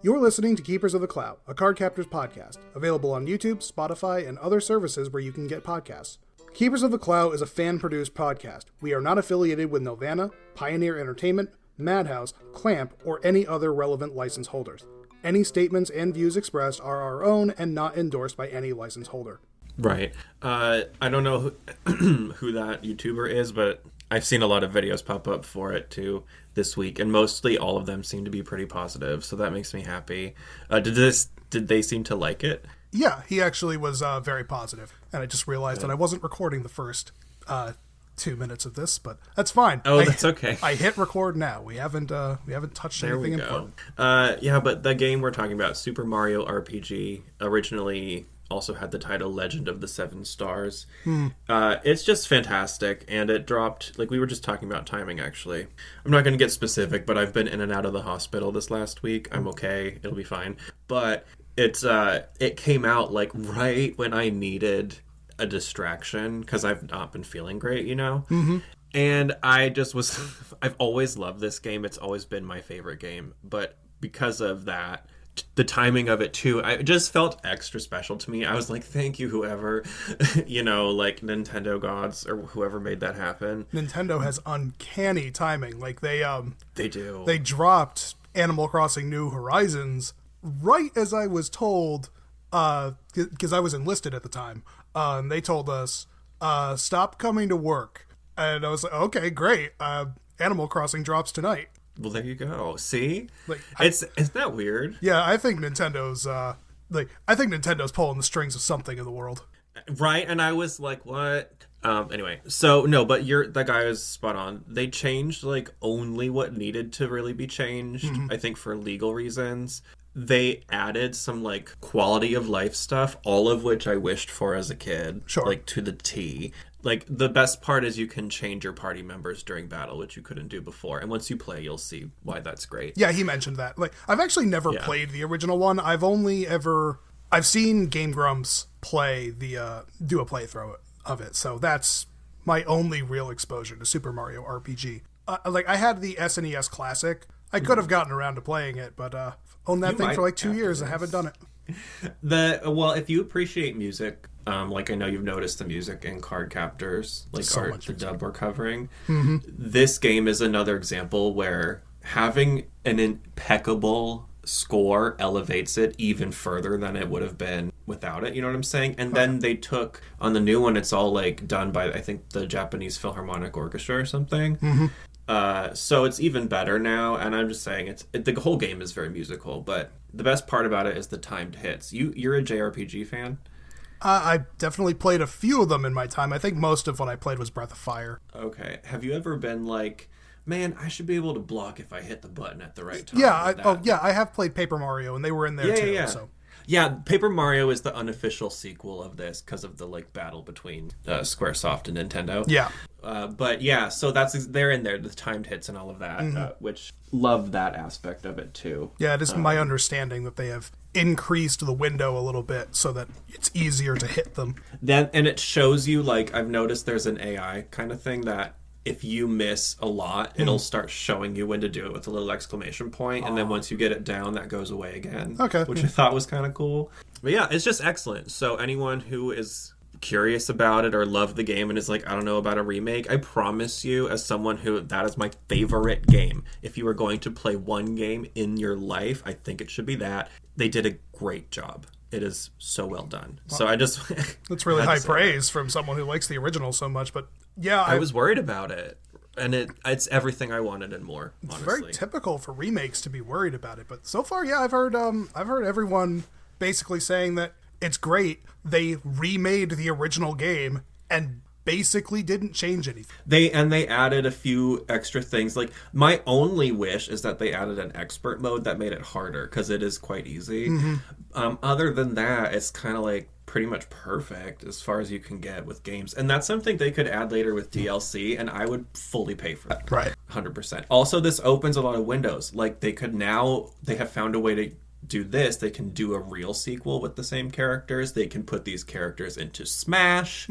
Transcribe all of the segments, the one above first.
You're listening to Keepers of the Clow, a Cardcaptors podcast, available on YouTube, Spotify, and other services where you can get podcasts. Keepers of the Clow is a fan-produced podcast. We are not affiliated with Nelvana, Pioneer Entertainment, Madhouse, Clamp, or any other relevant license holders. Any statements and views expressed are our own and not endorsed by any license holder. Right. I don't know who that YouTuber is, but I've seen a lot of videos pop up for it too this week, and mostly all of them seem to be pretty positive, so that makes me happy. Did they seem to like it? Yeah, he actually was very positive, and I just realized that I wasn't recording the first 2 minutes of this, but that's fine. Oh, that's okay. I hit record now. We haven't touched anything important. Yeah, but the game we're talking about, Super Mario RPG, originally also had the title Legend of the Seven Stars. It's just fantastic, and it dropped, like we were just talking about timing actually. I'm not going to get specific, but I've been in and out of the hospital this last week. I'm okay, it'll be fine. But it came out like right when I needed a distraction because I've not been feeling great, you know? Mm-hmm. And I've always loved this game. It's always been my favorite game, but because of that, the timing of it too, it just felt extra special to me. I was like, thank you, whoever, like Nintendo gods or whoever made that happen. Nintendo has uncanny timing. Like they do. They dropped Animal Crossing New Horizons right as I was told, because I was enlisted at the time. And they told us, stop coming to work. And I was like, okay, great. Animal Crossing drops tonight. Well, there you go. See? Isn't that weird? Yeah, I think Nintendo's pulling the strings of something in the world. Right, and I was like, what? Anyway, so no, but that guy is spot on. They changed like only what needed to really be changed, I think for legal reasons. They added some like quality of life stuff, all of which I wished for as a kid. Sure. Like to the T. Like, the best part is you can change your party members during battle, which you couldn't do before. And once you play, you'll see why that's great. Yeah, he mentioned that. Like, I've actually never played the original one. I've seen Game Grumps do a playthrough of it. So that's my only real exposure to Super Mario RPG. I had the SNES Classic. I could have gotten around to playing it, but owned that thing for like 2 years and haven't done it. If you appreciate music, like I know you've noticed the music in Cardcaptors, like the dub we're covering. Mm-hmm. This game is another example where having an impeccable score elevates it even further than it would have been without it. You know what I'm saying? And then they took on the new one. It's all like done by I think the Japanese Philharmonic Orchestra or something. Mm-hmm. So it's even better now. And I'm just saying the whole game is very musical, but the best part about it is the timed hits. You're a JRPG fan? I definitely played a few of them in my time. I think most of what I played was Breath of Fire. Okay. Have you ever been like, man, I should be able to block if I hit the button at the right time? Yeah, I have played Paper Mario, and they were in there too. Yeah. So. Yeah, Paper Mario is the unofficial sequel of this because of the like battle between Squaresoft and Nintendo. Yeah. But yeah, so they're in there, the timed hits and all of that, which love that aspect of it too. Yeah, it is my understanding that they have increased the window a little bit so that it's easier to hit them. And it shows you, like, I've noticed there's an AI kind of thing that if you miss a lot, it'll start showing you when to do it with a little exclamation point, and then once you get it down, that goes away again. Okay. Which I thought was kind of cool. But yeah, it's just excellent. So anyone who is curious about it or loved the game and is like, I don't know about a remake, I promise you, as someone who, that is my favorite game. If you were going to play one game in your life, I think it should be that. They did a great job. It is so well done. Well, so I just... That's really high praise from someone who likes the original so much, but yeah... I was worried about it. And it's everything I wanted and more, honestly. It's very typical for remakes to be worried about it, but so far, yeah, I've heard everyone basically saying that it's great. They remade the original game and basically didn't change anything. They added a few extra things. Like, my only wish is that they added an expert mode that made it harder, because it is quite easy. Mm-hmm. Other than that, it's kind of like pretty much perfect as far as you can get with games. And that's something they could add later with DLC, and I would fully pay for that. Right. 100%. Also, this opens a lot of windows. Like, they have found a way to do this. They can do a real sequel with the same characters. They can put these characters into Smash.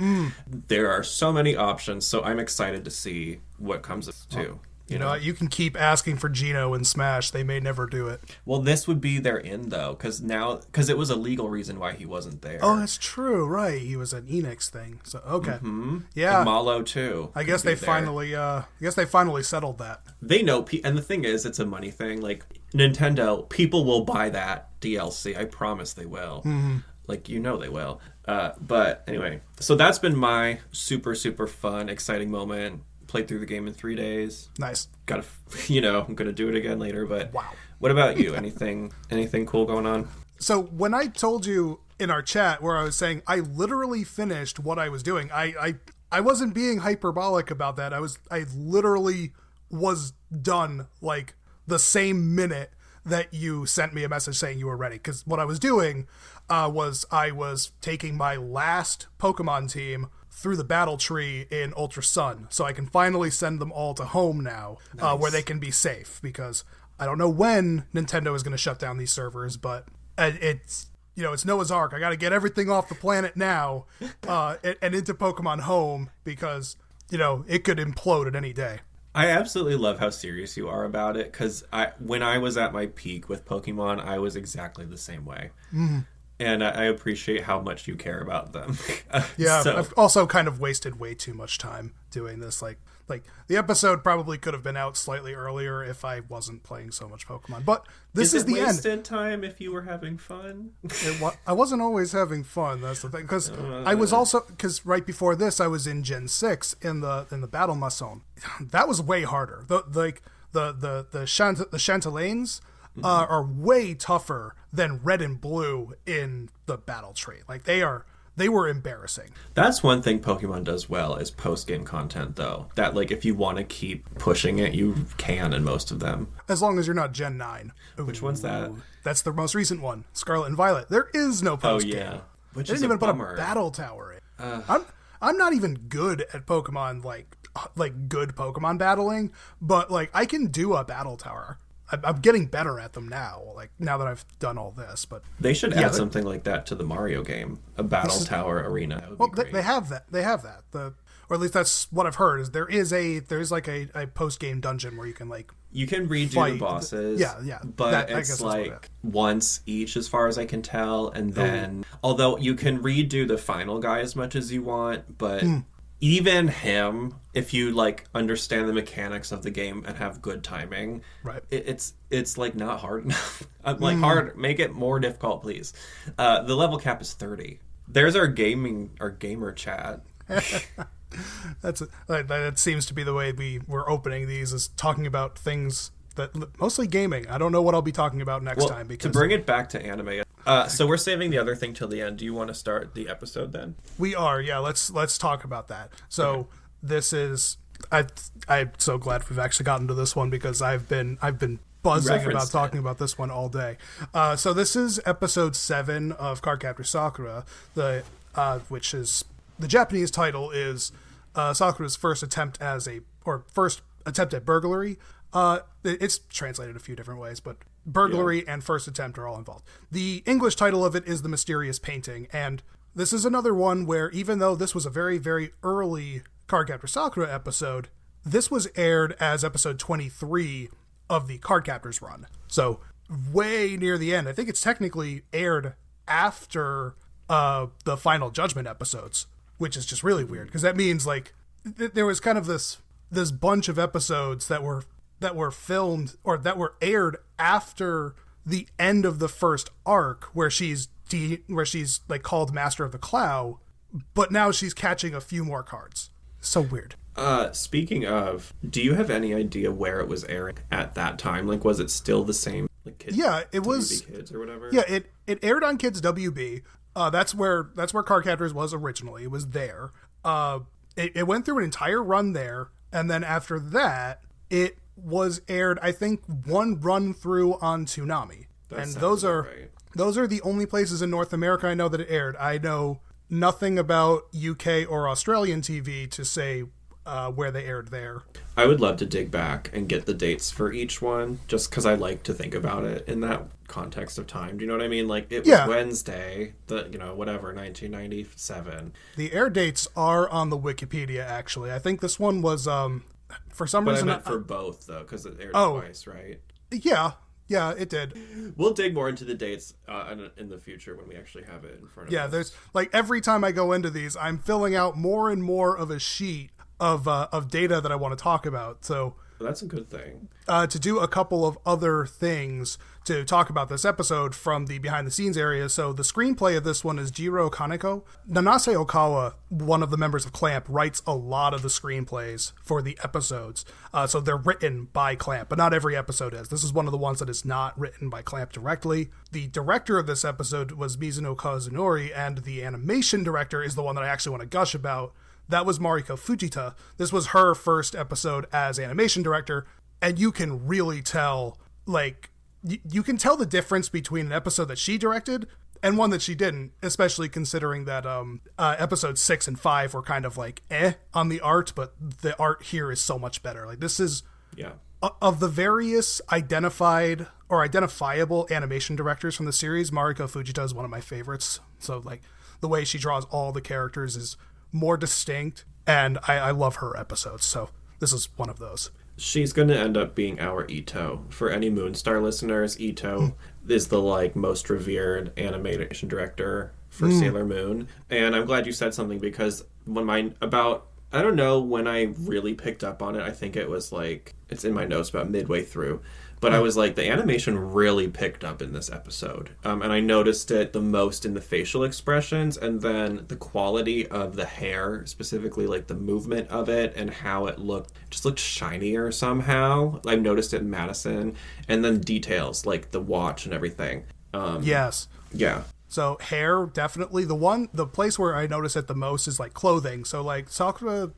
There are so many options, so I'm excited to see what comes of it too. You know, you can keep asking for Geno in Smash. They may never do it. Well, this would be their in, though, because it was a legal reason why he wasn't there. Oh, that's true. Right. He was an Enix thing. So, okay. Mm-hmm. Yeah. And Malo, too. I guess they finally settled that. They know, and the thing is, it's a money thing. Like, Nintendo, people will buy that DLC. I promise they will. Mm-hmm. Like, you know they will. But anyway, so that's been my super, super fun, exciting moment. Played through the game in 3 days. Nice. I'm going to do it again later, but wow. What about you? Anything cool going on? So when I told you in our chat where I was saying I literally finished what I was doing, I wasn't being hyperbolic about that. I literally was done like the same minute that you sent me a message saying you were ready. Because what I was doing was I was taking my last Pokemon team through the battle tree in Ultra Sun, so I can finally send them all to home now, nice. Where they can be safe, because I don't know when Nintendo is going to shut down these servers, but it's Noah's Ark. I got to get everything off the planet now and into Pokemon Home, because, it could implode at any day. I absolutely love how serious you are about it, because when I was at my peak with Pokemon, I was exactly the same way. Mm. And I appreciate how much you care about them. Yeah, so. I've also kind of wasted way too much time doing this. Like the episode probably could have been out slightly earlier if I wasn't playing so much Pokemon. But this is the end. Wasted time if you were having fun? I wasn't always having fun. That's the thing. Because I was because right before this I was in Gen 6 in the Battle Mason. That was way harder. The Chantelaines are way tougher than Red and Blue in the battle tree. Like they were embarrassing. That's one thing Pokemon does well is post-game content, though. That, like, if you want to keep pushing it, you can in most of them. As long as you're not Gen 9. Which one's that? That's the most recent one, Scarlet and Violet. There is no post-game. Oh, yeah. Which they didn't even put a battle tower in. I'm not even good at Pokemon, like good Pokemon battling, but, like, I can do a battle tower. I'm getting better at them now, like now that I've done all this. But they should add something like that to the Mario game, a battle tower arena. Well, they have that. They have that. Or at least that's what I've heard. Is there's like a post game dungeon where you can redo the bosses. Yeah. But it's like once each, as far as I can tell, and then although you can redo the final guy as much as you want, but. Even him, if you understand the mechanics of the game and have good timing, right? It's like not hard enough. Hard, make it more difficult, please. The level cap is 30. There's our gamer chat. That seems to be the way we're opening these, is talking about things that mostly gaming. I don't know what I'll be talking about next time. Because to bring it back to anime. So we're saving the other thing till the end. Do you want to start the episode then? We are, yeah. Let's talk about that. So This is I'm so glad we've actually gotten to this one, because I've been buzzing about talking about this one all day. So this is episode 7 of Cardcaptor Sakura, which is the Japanese title is Sakura's first attempt at burglary. It's translated a few different ways, but burglary and first attempt are all involved. The English title of it is The Mysterious Painting, and this is another one where, even though this was a very, very early Cardcaptor Sakura episode, this was aired as episode 23 of the Cardcaptors run. So way near the end. I think it's technically aired after the Final Judgment episodes, which is just really weird, because that means there was kind of this bunch of episodes that were filmed or that were aired after the end of the first arc, where she's called Master of the Clow, but now she's catching a few more cards. So weird. Speaking of, do you have any idea where it was airing at that time? Was it still the same? Kids, yeah, it was WB Kids or whatever. Yeah, it aired on Kids WB. That's where Cardcaptors was originally. It was there. It went through an entire run there, and then after that, it was aired, I think, one run through on Toonami. And those are the only places in North America I know that it aired. I know nothing about UK or Australian TV to say where they aired there. I would love to dig back and get the dates for each one, just because I like to think about it in that context of time. Do you know what I mean? It was Wednesday, 1997. The air dates are on the Wikipedia, actually. I think this one was for some But reason... I meant for both, though, because it aired twice, right? Yeah, it did. We'll dig more into the dates in the future when we actually have it in front of us. Yeah, there's, like, every time I go into these, I'm filling out more and more of a sheet of data that I want to talk about, so... That's a good thing. To do a couple of other things to talk about this episode from the behind-the-scenes area. So the screenplay of this one is Jiro Kaneko. Nanase Okawa, one of the members of Clamp, writes a lot of the screenplays for the episodes. So they're written by Clamp, but not every episode is. This is one of the ones that is not written by Clamp directly. The director of this episode was Mizuno Kazunori, and the animation director is the one that I actually want to gush about. That was Mariko Fujita. This was her first episode as animation director, and you can really tell, like, you can tell the difference between an episode that she directed and one that she didn't, especially considering that episodes 6 and 5 were kind of like on the art, but the art here is so much better. Like, this is of the various identified or identifiable animation directors from the series, Mariko Fujita is one of my favorites. So, like, the way she draws all the characters is more distinct, and I love her episodes, so this is one of those. She's going to end up being our Ito. For any Moonstar listeners, Ito is the, like, most revered animation director for Sailor Moon. And I'm glad you said something, because when I don't know when I really picked up on it. I think it was, like, it's in my notes about midway through. But I was like, the animation really picked up in this episode. And I noticed it the most in the facial expressions, and then the quality of the hair, specifically like the movement of it and how it just looked shinier somehow. I noticed it in Madison. And then details, like the watch and everything. Yes. Yeah. So hair, definitely. The place where I notice it the most is like clothing. So like Sakura,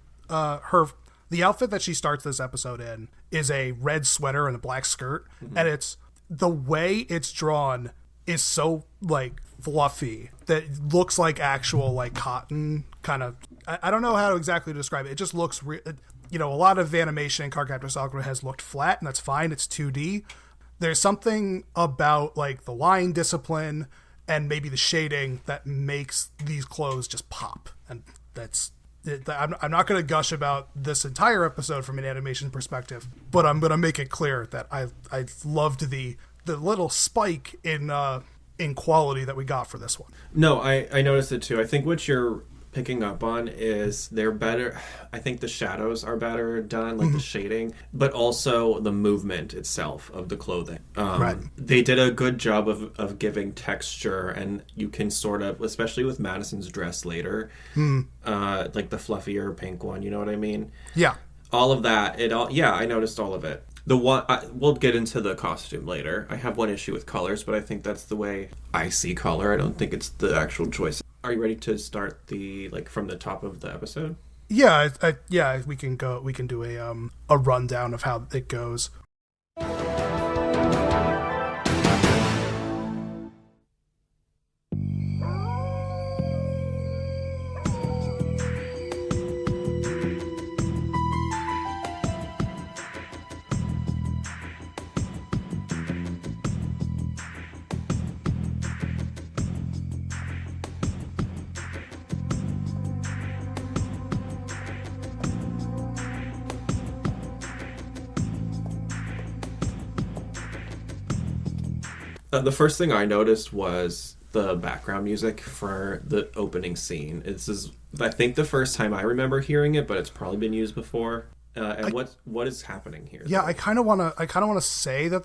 the outfit that she starts this episode in is a red sweater and a black skirt. Mm-hmm. And it's the way it's drawn is so like fluffy that it looks like actual like cotton kind of. I don't know how to exactly describe it. It just looks, a lot of animation in Cardcaptor Sakura has looked flat, and that's fine. It's 2D. There's something about like the line discipline and maybe the shading that makes these clothes just pop. And I'm not going to gush about this entire episode from an animation perspective, but I'm going to make it clear that I loved the little spike in quality that we got for this one. No, I noticed it too. I think what you're picking up on is they're better. I think the shadows are better done, like the shading, but also the movement itself of the clothing. Right. They did a good job of giving texture, and you can sort of, especially with Madison's dress later, like the fluffier pink one, you know what I mean? Yeah. All of that, I noticed all of it. We'll get into the costume later. I have one issue with colors, but I think that's the way I see color. I don't think it's the actual choice. Are you ready to start from the top of the episode? Yeah, we can go. We can do a rundown of how it goes. The first thing I noticed was the background music for the opening scene. This is, I think, the first time I remember hearing it, but it's probably been used before. What is happening here? Yeah, I kind of want to say that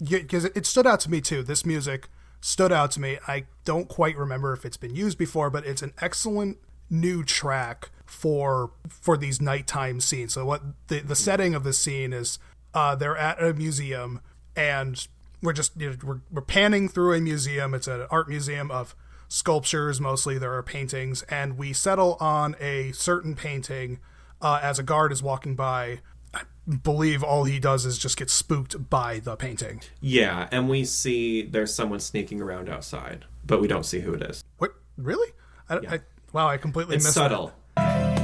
because it stood out to me too. This music stood out to me. I don't quite remember if it's been used before, but it's an excellent new track for these nighttime scenes. So what the setting of this scene is, they're at a museum, and we're just we're panning through a museum. It's an art museum of sculptures, mostly. There are paintings, and we settle on a certain painting as a guard is walking by. I believe all he does is just get spooked by the painting. Yeah, and we see there's someone sneaking around outside, but we don't see who it is. What? Really? I completely missed subtle. That.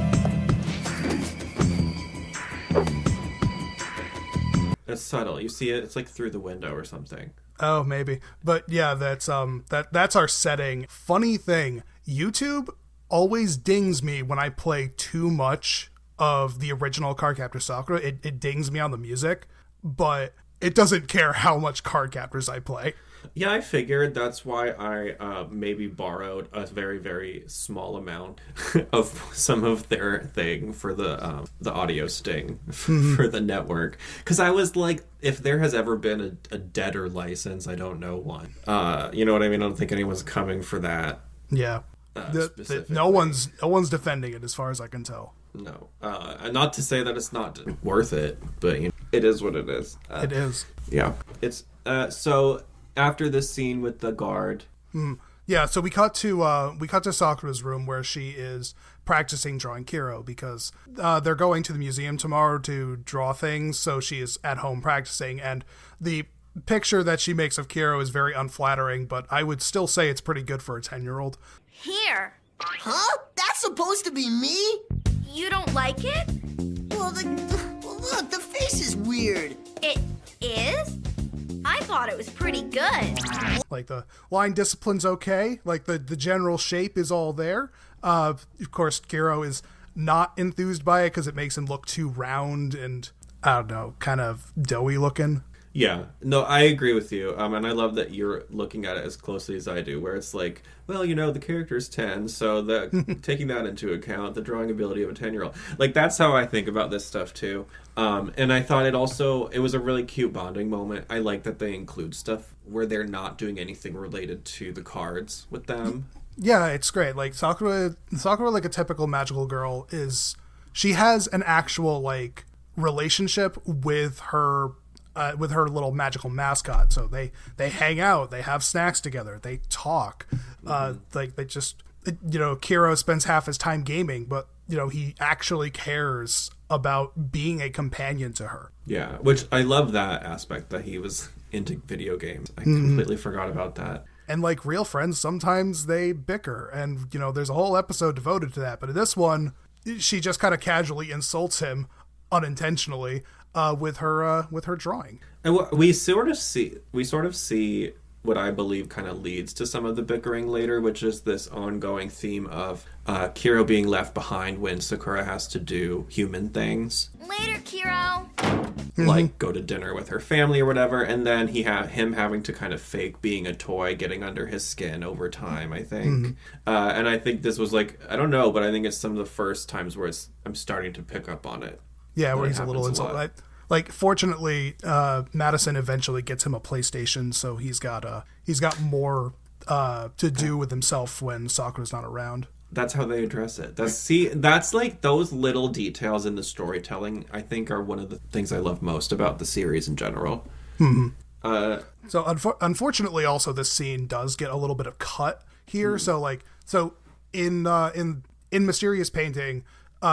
It's subtle. You see it. It's like through the window or something. Oh, maybe. But yeah, that's our setting. Funny thing, YouTube always dings me when I play too much of the original Cardcaptor Sakura. It dings me on the music, but it doesn't care how much Cardcaptors I play. Yeah, I figured that's why I maybe borrowed a very, very small amount of some of their thing for the audio sting for the network. Because I was like, if there has ever been a deader license, I don't know one. You know what I mean? I don't think anyone's coming for that. Yeah. No one's defending it as far as I can tell. No. And not to say that it's not worth it, but you know, it is what it is. It is. Yeah. It's so after this scene with the guard. Yeah, so we cut to Sakura's room where she is practicing drawing Kiro because they're going to the museum tomorrow to draw things, so she is at home practicing, and the picture that she makes of Kiro is very unflattering, but I would still say it's pretty good for a 10-year-old. Here. Huh? That's supposed to be me? You don't like it? Well, look, the face is weird. It is? I thought it was pretty good. Like, the line discipline's okay. Like, the general shape is all there. Of course, Kiro is not enthused by it because it makes him look too round and, I don't know, kind of doughy looking. Yeah, no, I agree with you. And I love that you're looking at it as closely as I do, where it's like, well, you know, the character's 10, so taking that into account, the drawing ability of a 10-year-old. Like, that's how I think about this stuff, too. And I thought it was a really cute bonding moment. I like that they include stuff where they're not doing anything related to the cards with them. Yeah, it's great. Like, Sakura, like a typical magical girl, she has an actual, like, relationship with her little magical mascot. So they hang out, they have snacks together, they talk. Like, they just, you know, Kiro spends half his time gaming, but, you know, he actually cares about being a companion to her. Yeah, which I love that aspect, that he was into video games. I completely forgot about that. And like real friends, sometimes they bicker, and, you know, there's a whole episode devoted to that. But in this one, she just kind of casually insults him unintentionally with her drawing. And we sort of see what I believe kind of leads to some of the bickering later, which is this ongoing theme of Kiro being left behind when Sakura has to do human things. Later, Kiro. Like go to dinner with her family or whatever, and then him having to kind of fake being a toy, getting under his skin over time, I think. And I think this was like, I don't know, but I think it's some of the first times where I'm starting to pick up on it. Yeah, where he's a little insulted. Like, fortunately, Madison eventually gets him a PlayStation, so he's got more to do with himself when Sakura's not around. That's how they address it. That's like those little details in the storytelling, I think, are one of the things I love most about the series in general. So unfortunately, also this scene does get a little bit of cut here. So in Mysterious Painting,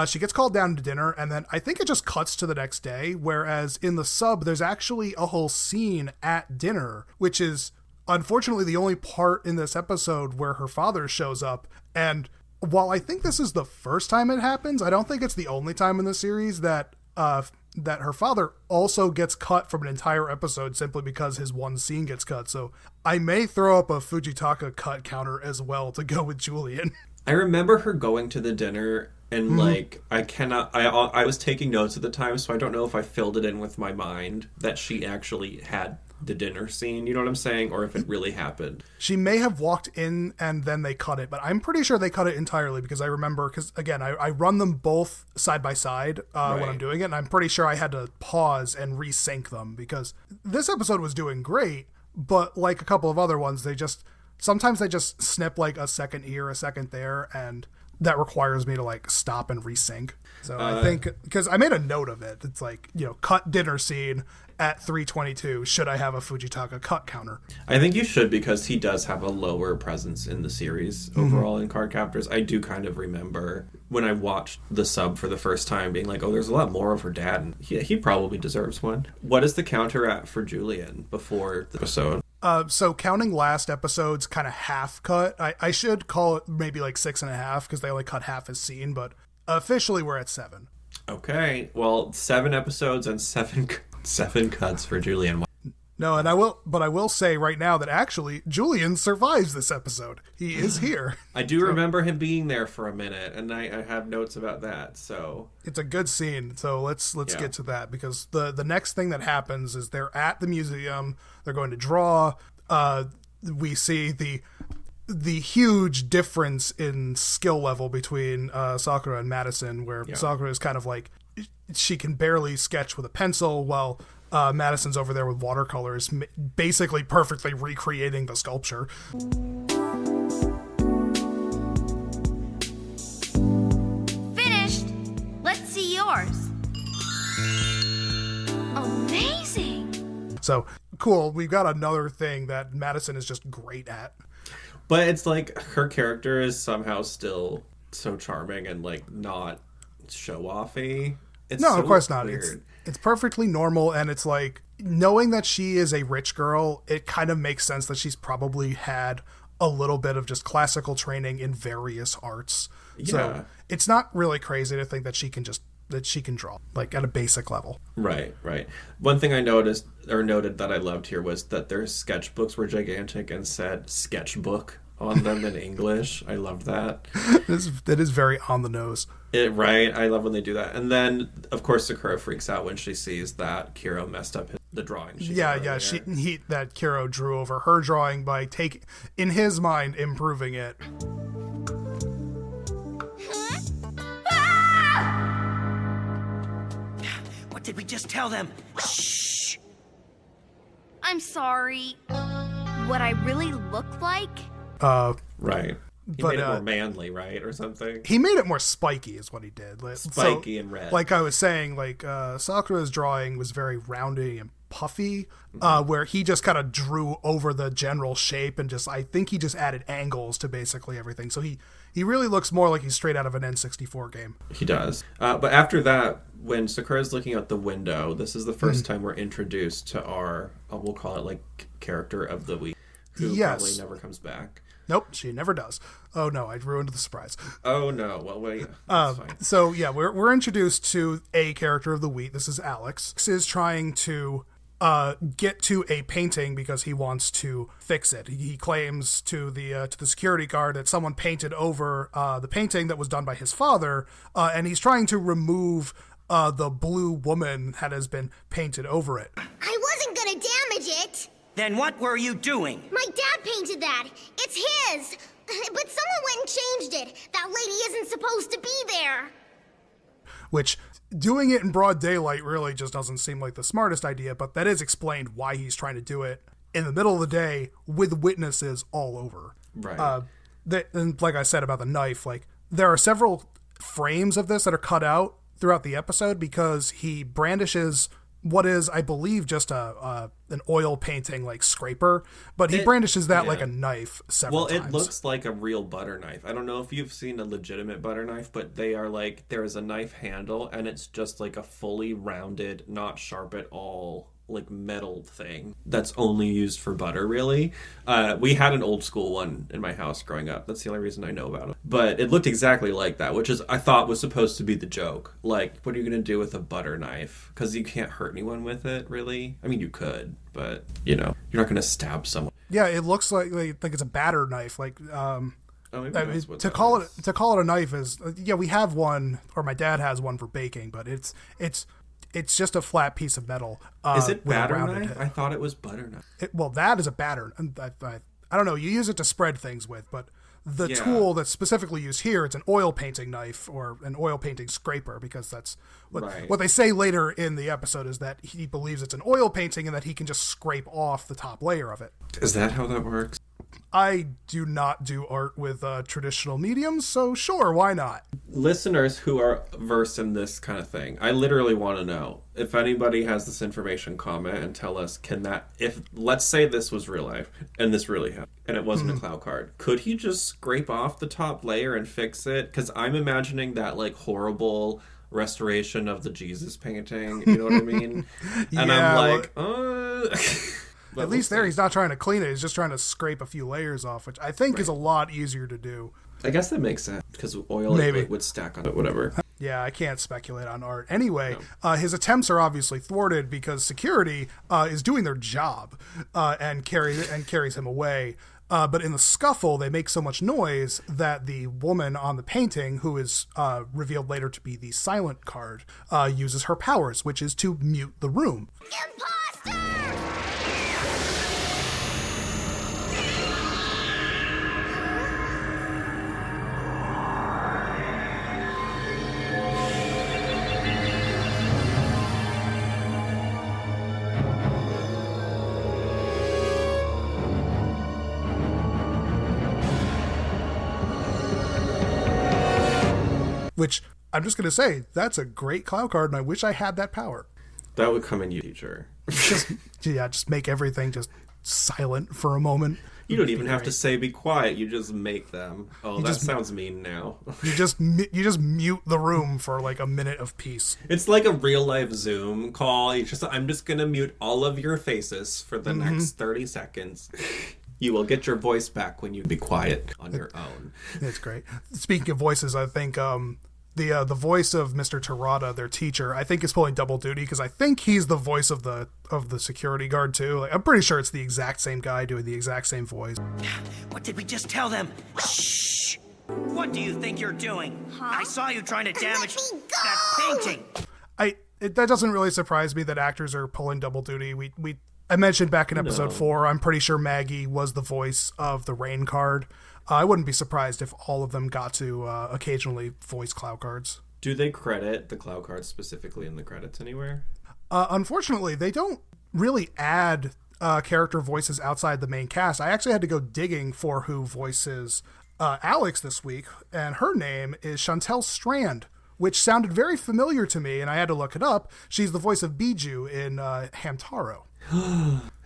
she gets called down to dinner, and then I think it just cuts to the next day, whereas in the sub, there's actually a whole scene at dinner, which is unfortunately the only part in this episode where her father shows up. And while I think this is the first time it happens, I don't think it's the only time in the series that her father also gets cut from an entire episode simply because his one scene gets cut. So I may throw up a Fujitaka cut counter as well to go with Julian. I remember her going to the dinner, and like I was taking notes at the time, so I don't know if I filled it in with my mind that she actually had the dinner scene, you know what I'm saying, or if it really happened. She may have walked in and then they cut it, but I'm pretty sure they cut it entirely, because I remember, because again, I run them both side by side when I'm doing it, and I'm pretty sure I had to pause and resync them, because this episode was doing great, but like a couple of other ones, sometimes they just snip like a second here, a second there, and that requires me to like stop and resync. So I think, because I made a note of it, it's like, you know, cut dinner scene at 3:22. Should I have a Fujitaka cut counter? I think you should, because he does have a lower presence in the series overall in Cardcaptors. I do kind of remember when I watched the sub for the first time being like, oh, there's a lot more of her dad, and he probably deserves one. What is the counter at for Julian before the episode? So counting last episode's kind of half cut, I should call it maybe like 6.5, because they only cut half his scene, but officially we're at 7. Okay, well, 7 episodes and seven cuts for Julian. No, and I will say right now that actually Julian survives this episode. He is here. I do remember him being there for a minute, and I have notes about that. So it's a good scene. So let's get to that, because the next thing that happens is they're at the museum. They're going to draw. We see the huge difference in skill level between Sakura and Madison, where Sakura is kind of like, she can barely sketch with a pencil, while Madison's over there with watercolors, basically perfectly recreating the sculpture. Finished. Let's see yours. Amazing. So, cool. We've got another thing that Madison is just great at. But it's like her character is somehow still so charming and like not show-offy. No, of course not. It's perfectly normal, and it's like, knowing that she is a rich girl, it kind of makes sense that she's probably had a little bit of just classical training in various arts. Yeah. So it's not really crazy to think that she can draw, like, at a basic level. Right. One thing I noticed or noted that I loved here was that their sketchbooks were gigantic and said sketchbook on them in English. I loved that. That is very on the nose. Right. I love when they do that. And then, of course, Sakura freaks out when she sees that Kiro messed up the drawing. That Kiro drew over her drawing by in his mind, improving it. What did we just tell them? Shh! I'm sorry. What I really look like? Right. He made it more manly, right? Or something? He made it more spiky is what he did. Spiky and red. Like I was saying, Sakura's drawing was very rounded and puffy, where he just kind of drew over the general shape and I think he just added angles to basically everything. So he really looks more like he's straight out of an N64 game. He does. But after that, when Sakura's looking out the window, this is the first time we're introduced to our, we'll call it like character of the week, who probably never comes back. Nope, she never does. Oh no, I ruined the surprise. Oh no, well wait, that's fine. So yeah, we're introduced to a character of the week. This is Alex. Alex is trying to get to a painting because he wants to fix it. He claims to the security guard that someone painted over the painting that was done by his father, and he's trying to remove the blue woman that has been painted over it. I wasn't gonna damage it. Then what were you doing? My dad painted that. It's his. But someone went and changed it. That lady isn't supposed to be there. Which, doing it in broad daylight really just doesn't seem like the smartest idea, but that is explained why he's trying to do it in the middle of the day with witnesses all over. Right. And like I said about the knife, like, there are several frames of this that are cut out throughout the episode because he brandishes what is, I believe, just an oil painting like scraper, but he brandishes that like a knife several times. Well, it looks like a real butter knife. I don't know if you've seen a legitimate butter knife, but they are like, there is a knife handle and it's just like a fully rounded, not sharp at all, like metal thing that's only used for butter, really. We had an old school one in my house growing up. That's the only reason I know about it. But it looked exactly like that, which is, I thought, was supposed to be the joke. Like, what are you going to do with a butter knife? Because you can't hurt anyone with it, really. I mean, you could, but, you're not going to stab someone. Yeah, it looks like it's a batter knife. Like, to call it a knife is, we have one, or my dad has one for baking, but it's just a flat piece of metal. Is it batter knife? I thought it was butter knife. That is a batter. I don't know. You use it to spread things with, but the tool that's specifically used here, it's an oil painting knife or an oil painting scraper, because that's what they say later in the episode is that he believes it's an oil painting and that he can just scrape off the top layer of it. Is that how that works? I do not do art with traditional mediums, so sure, why not? Listeners who are versed in this kind of thing, I literally want to know if anybody has this information, comment and tell us, if let's say this was real life and this really happened and it wasn't a Clow card, could he just scrape off the top layer and fix it? Because I'm imagining that like horrible restoration of the Jesus painting, you know what I mean? And I'm like, At least there, he's not trying to clean it. He's just trying to scrape a few layers off, which I think is a lot easier to do. I guess that makes sense, because oil would stack on it, whatever. Yeah, I can't speculate on art. Anyway, his attempts are obviously thwarted because security is doing their job and carries him away. But in the scuffle, they make so much noise that the woman on the painting, who is revealed later to be the silent card, uses her powers, which is to mute the room. Imposter! Which, I'm just going to say, that's a great Clow card, and I wish I had that power. That would come in future. Just make everything just silent for a moment. You don't even have to say be quiet. You just make them. Oh, that sounds mean now. You just mute the room for like a minute of peace. It's like a real life Zoom call. I'm just going to mute all of your faces for the next 30 seconds. You will get your voice back when you be quiet on your own. It's great. Speaking of voices, I think the voice of Mr. Terada, their teacher, I think is pulling double duty because I think he's the voice of the security guard too. Like, I'm pretty sure it's the exact same guy doing the exact same voice. What did we just tell them? Shh! What do you think you're doing? I saw you trying to damage Let me go! that painting. That doesn't really surprise me that actors are pulling double duty. I mentioned back in episode 4, I'm pretty sure Maggie was the voice of the rain card. I wouldn't be surprised if all of them got to occasionally voice Clow cards. Do they credit the Clow cards specifically in the credits anywhere? Unfortunately, they don't really add character voices outside the main cast. I actually had to go digging for who voices Alex this week, and her name is Chantel Strand, which sounded very familiar to me, and I had to look it up. She's the voice of Bijou in Hamtaro.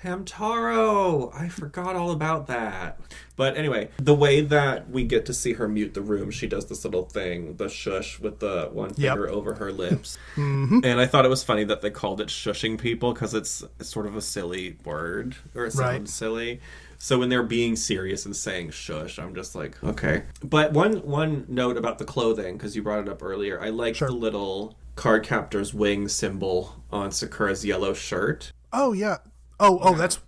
Hamtaro! I forgot all about that. But anyway, the way that we get to see her mute the room, she does this little thing, the shush with the one finger over her lips. And I thought it was funny that they called it shushing people because it's sort of a silly word, or it sounds silly. So when they're being serious and saying shush, I'm just like, okay. But one note about the clothing, because you brought it up earlier, I like the little Cardcaptor's wing symbol on Sakura's yellow shirt. Oh, yeah. Oh, that's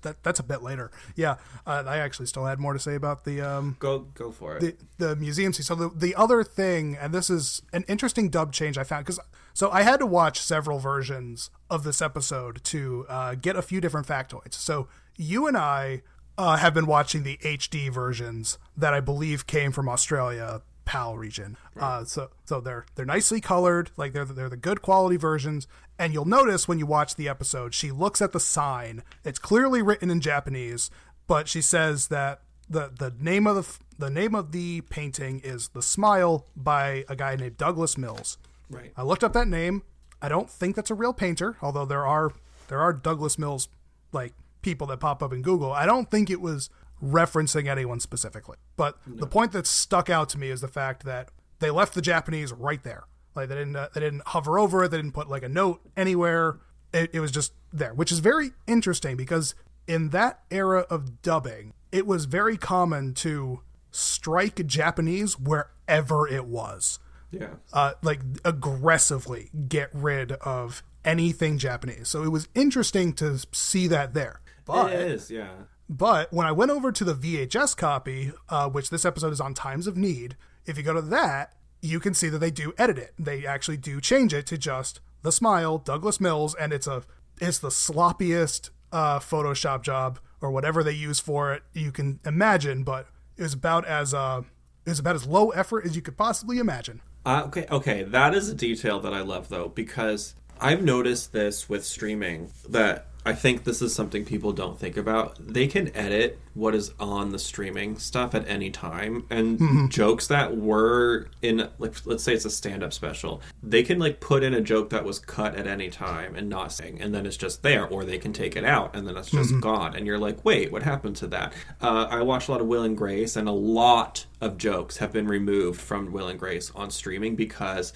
a bit later. Yeah, I actually still had more to say about the go for it. The museum scene. So the other thing, and this is an interesting dub change I found, because I had to watch several versions of this episode to get a few different factoids. So you and I have been watching the HD versions that I believe came from Australia, PAL region. Right. So they're nicely colored, like they're the good quality versions. And you'll notice when you watch the episode, she looks at the sign. It's clearly written in Japanese, but she says that the name of the painting is The Smile by a guy named Douglas Mills. Right. I looked up that name. I don't think that's a real painter, although there are Douglas Mills like people that pop up in Google. I don't think it was referencing anyone specifically. But the point that stuck out to me is the fact that they left the Japanese right there. Like they didn't hover over it. They didn't put like a note anywhere. It was just there, which is very interesting because in that era of dubbing, it was very common to strike Japanese wherever it was. Yeah. Like aggressively get rid of anything Japanese. So it was interesting to see that there. But, it is, yeah. But when I went over to the VHS copy, which this episode is on Times of Need, if you go to that, you can see that they do edit it. They actually do change it to just The Smile, Douglas Mills, and it's the sloppiest Photoshop job or whatever they use for it you can imagine, but it was about as low effort as you could possibly imagine. Okay, that is a detail that I love though, because I've noticed this with streaming that I think this is something people don't think about. They can edit what is on the streaming stuff at any time, and jokes that were in, like, let's say it's a stand-up special, they can like put in a joke that was cut at any time and not saying, and then it's just there, or they can take it out and then it's just gone, and you're like, wait, what happened to that? I watched a lot of Will and Grace, and a lot of jokes have been removed from Will and Grace on streaming because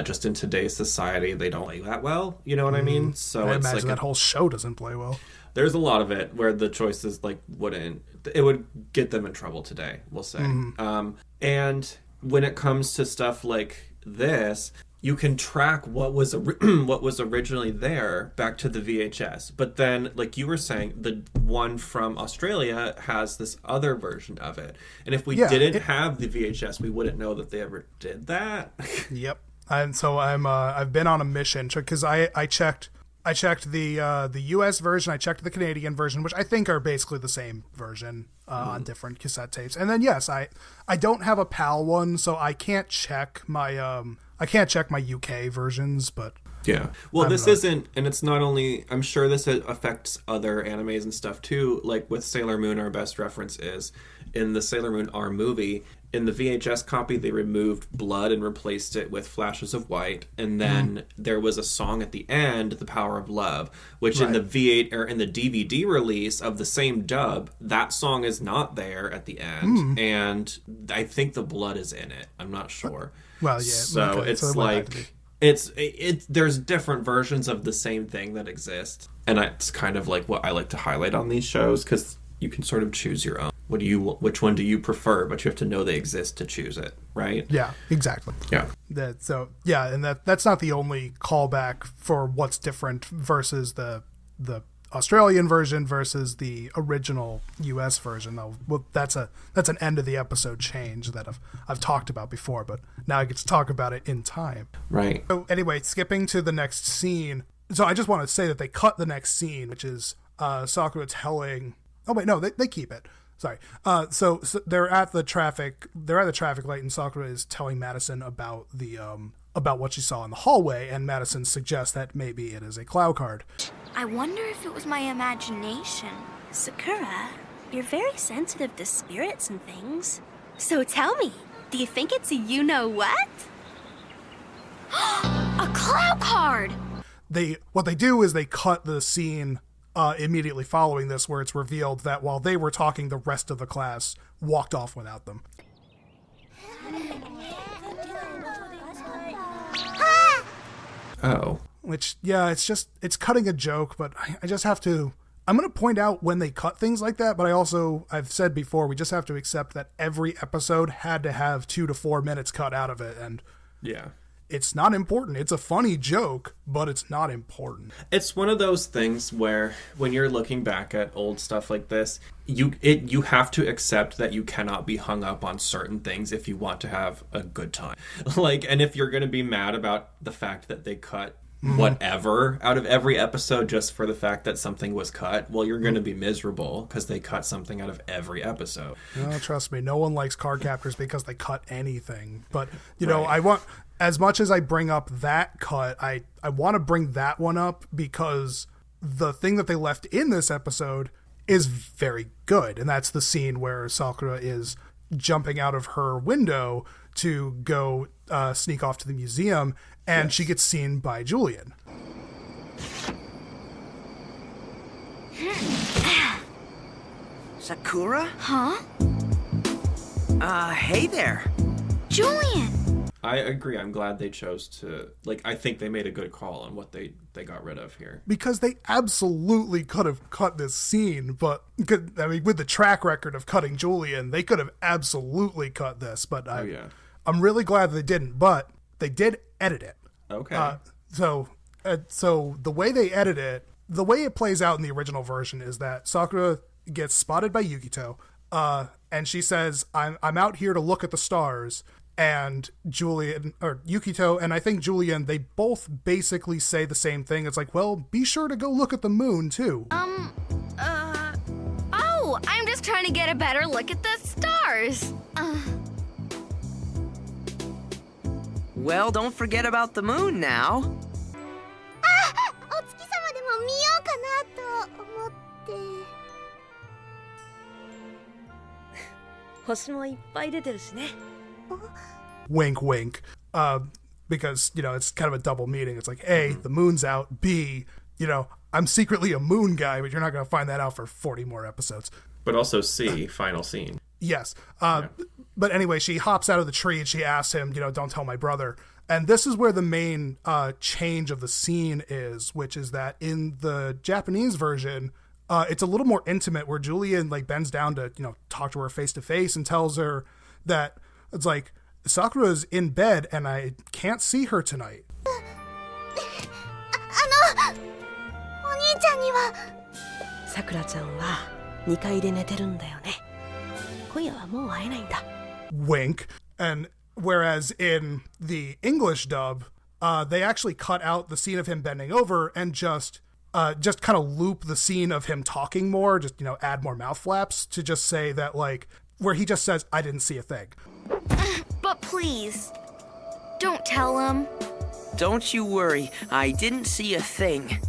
just in today's society they don't play that well, you know what I mean? So I it's imagine like that whole show doesn't play well. There's a lot of it where the choices like it would get them in trouble today, we'll say. And when it comes to stuff like this, you can track what was what was originally there back to the VHS. But then, like you were saying, the one from Australia has this other version of it. And if we didn't have the VHS, we wouldn't know that they ever did that. Yep. And so I've been on a mission because I checked the US version, I checked the Canadian version, which I think are basically the same version on different cassette tapes. And then yes, I don't have a PAL one, so I can't check my UK versions, but yeah. Well, this isn't, and it's not only, I'm sure this affects other animes and stuff too. Like with Sailor Moon, our best reference is in the Sailor Moon R movie. In the VHS copy, they removed blood and replaced it with flashes of white, and then there was a song at the end, "The Power of Love," which in the V8 or in the DVD release of the same dub, that song is not there at the end, and I think the blood is in it. I'm not sure. Well, yeah. So okay, it's so like it's there's different versions of the same thing that exist, and it's kind of like what I like to highlight on these shows because you can sort of choose your own. Which one do you prefer? But you have to know they exist to choose it, right? Yeah, exactly. Yeah. And that's not the only callback for what's different versus the Australian version versus the original US version, though. Well, that's an end of the episode change that I've talked about before, but now I get to talk about it in time. Right. So anyway, skipping to the next scene. So I just want to say that they cut the next scene, which is Sakura telling. Oh wait, no, they keep it. Sorry. So they're at the traffic light, and Sakura is telling Madison about about what she saw in the hallway, and Madison suggests that maybe it is a Clow card. I wonder if it was my imagination. Sakura, you're very sensitive to spirits and things. So tell me, do you think it's a you-know-what? A Clow card! What they do is they cut the scene immediately following this, where it's revealed that while they were talking, the rest of the class walked off without them. Oh. Which, yeah, it's cutting a joke, but I just have to... I'm going to point out when they cut things like that, but I've said before, we just have to accept that every episode had to have 2 to 4 minutes cut out of it, and... Yeah. It's not important. It's a funny joke, but it's not important. It's one of those things where when you're looking back at old stuff like this, you have to accept that you cannot be hung up on certain things if you want to have a good time. And if you're going to be mad about the fact that they cut whatever out of every episode just for the fact that something was cut, well, you're going to be miserable because they cut something out of every episode. No, trust me, no one likes Cardcaptors because they cut anything. But, you know, I want... As much as I bring up that cut, I want to bring that one up because the thing that they left in this episode is very good. And that's the scene where Sakura is jumping out of her window to go sneak off to the museum, and she gets seen by Julian. Sakura? Huh? Hey there. Julian! I agree. I'm glad they chose to... I think they made a good call on what they got rid of here. Because they absolutely could have cut this scene, but... with the track record of cutting Julian, they could have absolutely cut this, but I'm really glad they didn't, but they did edit it. Okay. So the way they edit it, the way it plays out in the original version is that Sakura gets spotted by Yukito, and she says, I'm out here to look at the stars... And Julian, or Yukito, and I think Julian, they both basically say the same thing. It's like, well, be sure to go look at the moon, too. Oh, I'm just trying to get a better look at the stars. Well, don't forget about the moon now. お月様でも見ようかなと思って。星もいっぱい出てるしね。 Wink, wink. Because, you know, it's kind of a double meaning. It's like, A, the moon's out. B, you know, I'm secretly a moon guy, but you're not going to find that out for 40 more episodes. But also C, final scene. Yes. But anyway, she hops out of the tree and she asks him, you know, don't tell my brother. And this is where the main change of the scene is, which is that in the Japanese version, it's a little more intimate, where Julian, bends down to, you know, talk to her face to face and tells her that... It's like, Sakura's in bed and I can't see her tonight. お兄ちゃんにはさくらちゃんは2階で寝てるんだよね。今夜はもう会えないんだ。 Wink. And whereas in the English dub, they actually cut out the scene of him bending over and just kind of loop the scene of him talking more, just, add more mouth flaps to just say that, like, where he just says, I didn't see a thing. But please, don't tell him. Don't you worry, I didn't see a thing.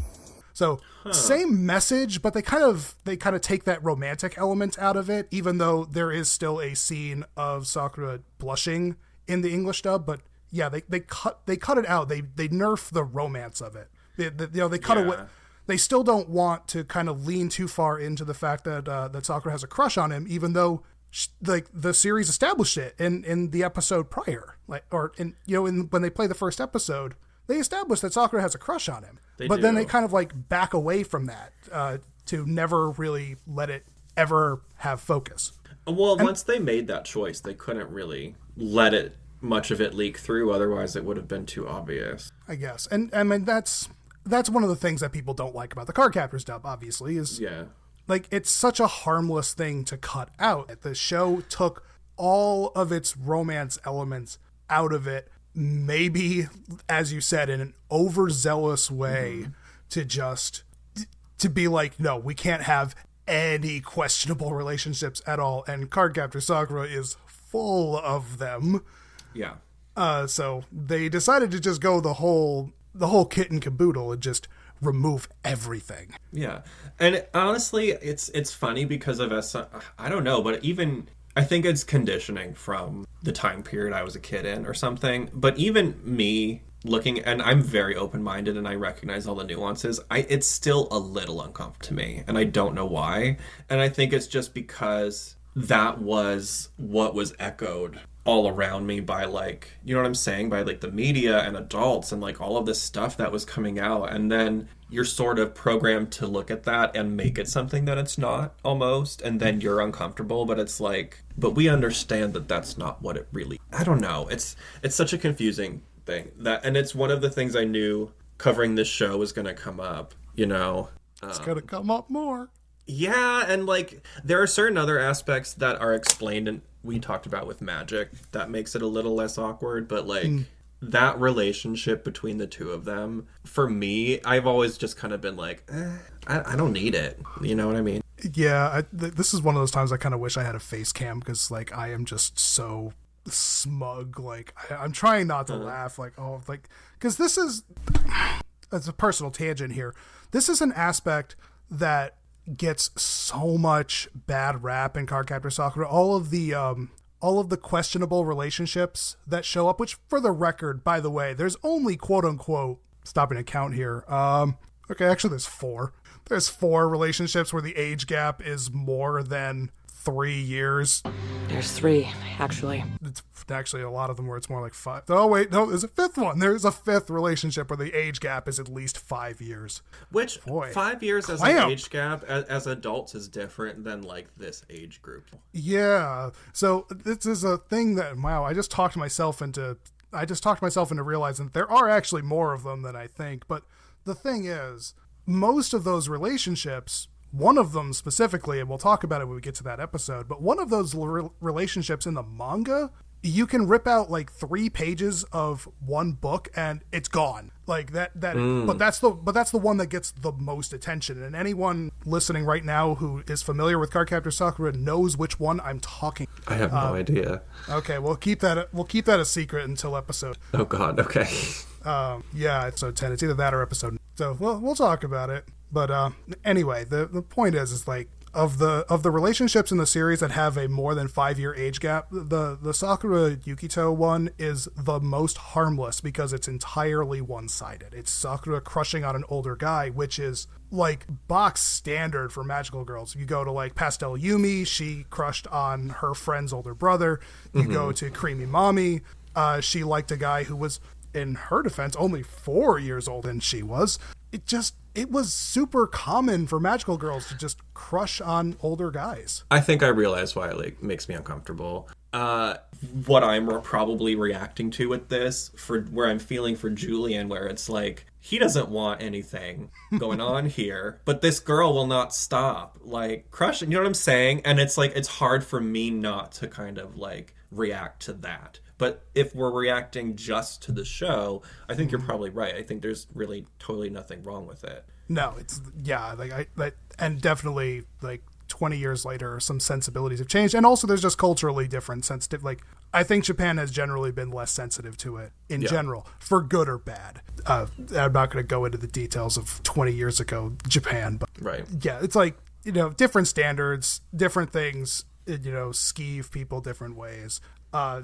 So same message, but they kind of take that romantic element out of it, even though there is still a scene of Sakura blushing in the English dub. But yeah, they cut it out. They nerf the romance of it. They cut away. They still don't want to kind of lean too far into the fact that that Sakura has a crush on him, even though the series established it in the episode prior, when they play the first episode, they established that Sakura has a crush on him. Then they kind of like back away from that to never really let it ever have focus. Well, once they made that choice, they couldn't really let much of it leak through. Otherwise, it would have been too obvious, I guess. And I mean, that's one of the things that people don't like about the Cardcaptors dub, obviously, is like, it's such a harmless thing to cut out. The show took all of its romance elements out of it, maybe, as you said, in an overzealous way, to be like, no, we can't have any questionable relationships at all. And Cardcaptor Sakura is full of them. Yeah. So they decided to just go the whole kit and caboodle and just remove everything. Yeah. And honestly, it's funny because of I don't know, but even I think it's conditioning from the time period I was a kid in or something. But even me looking, and I'm very open-minded and I recognize all the nuances, it's still a little uncomfortable to me, and I don't know why. And I think it's just because that was what was echoed all around me by, like, you know what I'm saying, by like the media and adults and like all of this stuff that was coming out, and then you're sort of programmed to look at that and make it something that it's not, almost, and then you're uncomfortable. But it's like, but we understand that that's not what it really, I don't know, it's such a confusing thing, and it's one of the things I knew covering this show was going to come up, It's going to come up more. Yeah, and like there are certain other aspects that are explained, and we talked about with magic, that makes it a little less awkward, but like that relationship between the two of them, for me, I've always just kind of been like, I don't need it. You know what I mean? Yeah, this is one of those times I kind of wish I had a face cam, because like I am just so smug. Like I'm trying not to laugh, because this is, as a personal tangent here, this is an aspect that gets so much bad rap in Cardcaptor Sakura. All of the questionable relationships that show up, which, for the record, by the way, there's only, quote unquote, stopping to count here. Okay, actually there's 4. There's 4 relationships where the age gap is more than 3 years. There's 3, actually. It's actually a lot of them where it's more like 5. Oh, wait, no, there's a 5th one. There's a 5th relationship where the age gap is at least 5 years. Which, 5 years as an age gap, as adults, is different than, like, this age group. Yeah. So this is a thing that, wow, I just talked myself into realizing that there are actually more of them than I think. But the thing is, most of those relationships, one of them specifically, and we'll talk about it when we get to that episode, but one of those relationships in the manga, you can rip out like 3 pages of one book and it's gone. Like but that's the one that gets the most attention. And anyone listening right now who is familiar with Cardcaptor Sakura knows which one I'm talking. I have no idea. Okay, we'll keep that a secret until episode. Oh God. Okay. Yeah, episode 10. It's either that or episode. So we'll talk about it. But anyway, the point is like, of the relationships in the series that have a more than 5-year age gap, the Sakura Yukito one is the most harmless because it's entirely one-sided. It's Sakura crushing on an older guy, which is like box standard for magical girls. You go to like Pastel Yumi, she crushed on her friend's older brother. You go to Creamy Mommy, she liked a guy who was, in her defense, only 4 years older than she was. it was super common for magical girls to just crush on older guys. I think I realize why it makes me uncomfortable. What I'm probably reacting to with this, for where I'm feeling for Julian, where it's like, he doesn't want anything going on here, but this girl will not stop, like, crushing, you know what I'm saying? And it's like, it's hard for me not to kind of, like, react to that. But if we're reacting just to the show, I think you're probably right. I think there's really totally nothing wrong with it. No, it's, yeah, and definitely, like, 20 years later, some sensibilities have changed. And also there's just culturally different sensitive, like, I think Japan has generally been less sensitive to it in general, for good or bad. I'm not going to go into the details of 20 years ago Japan, but right. Yeah, it's like, you know, different standards, different things, you know, skeeve people different ways.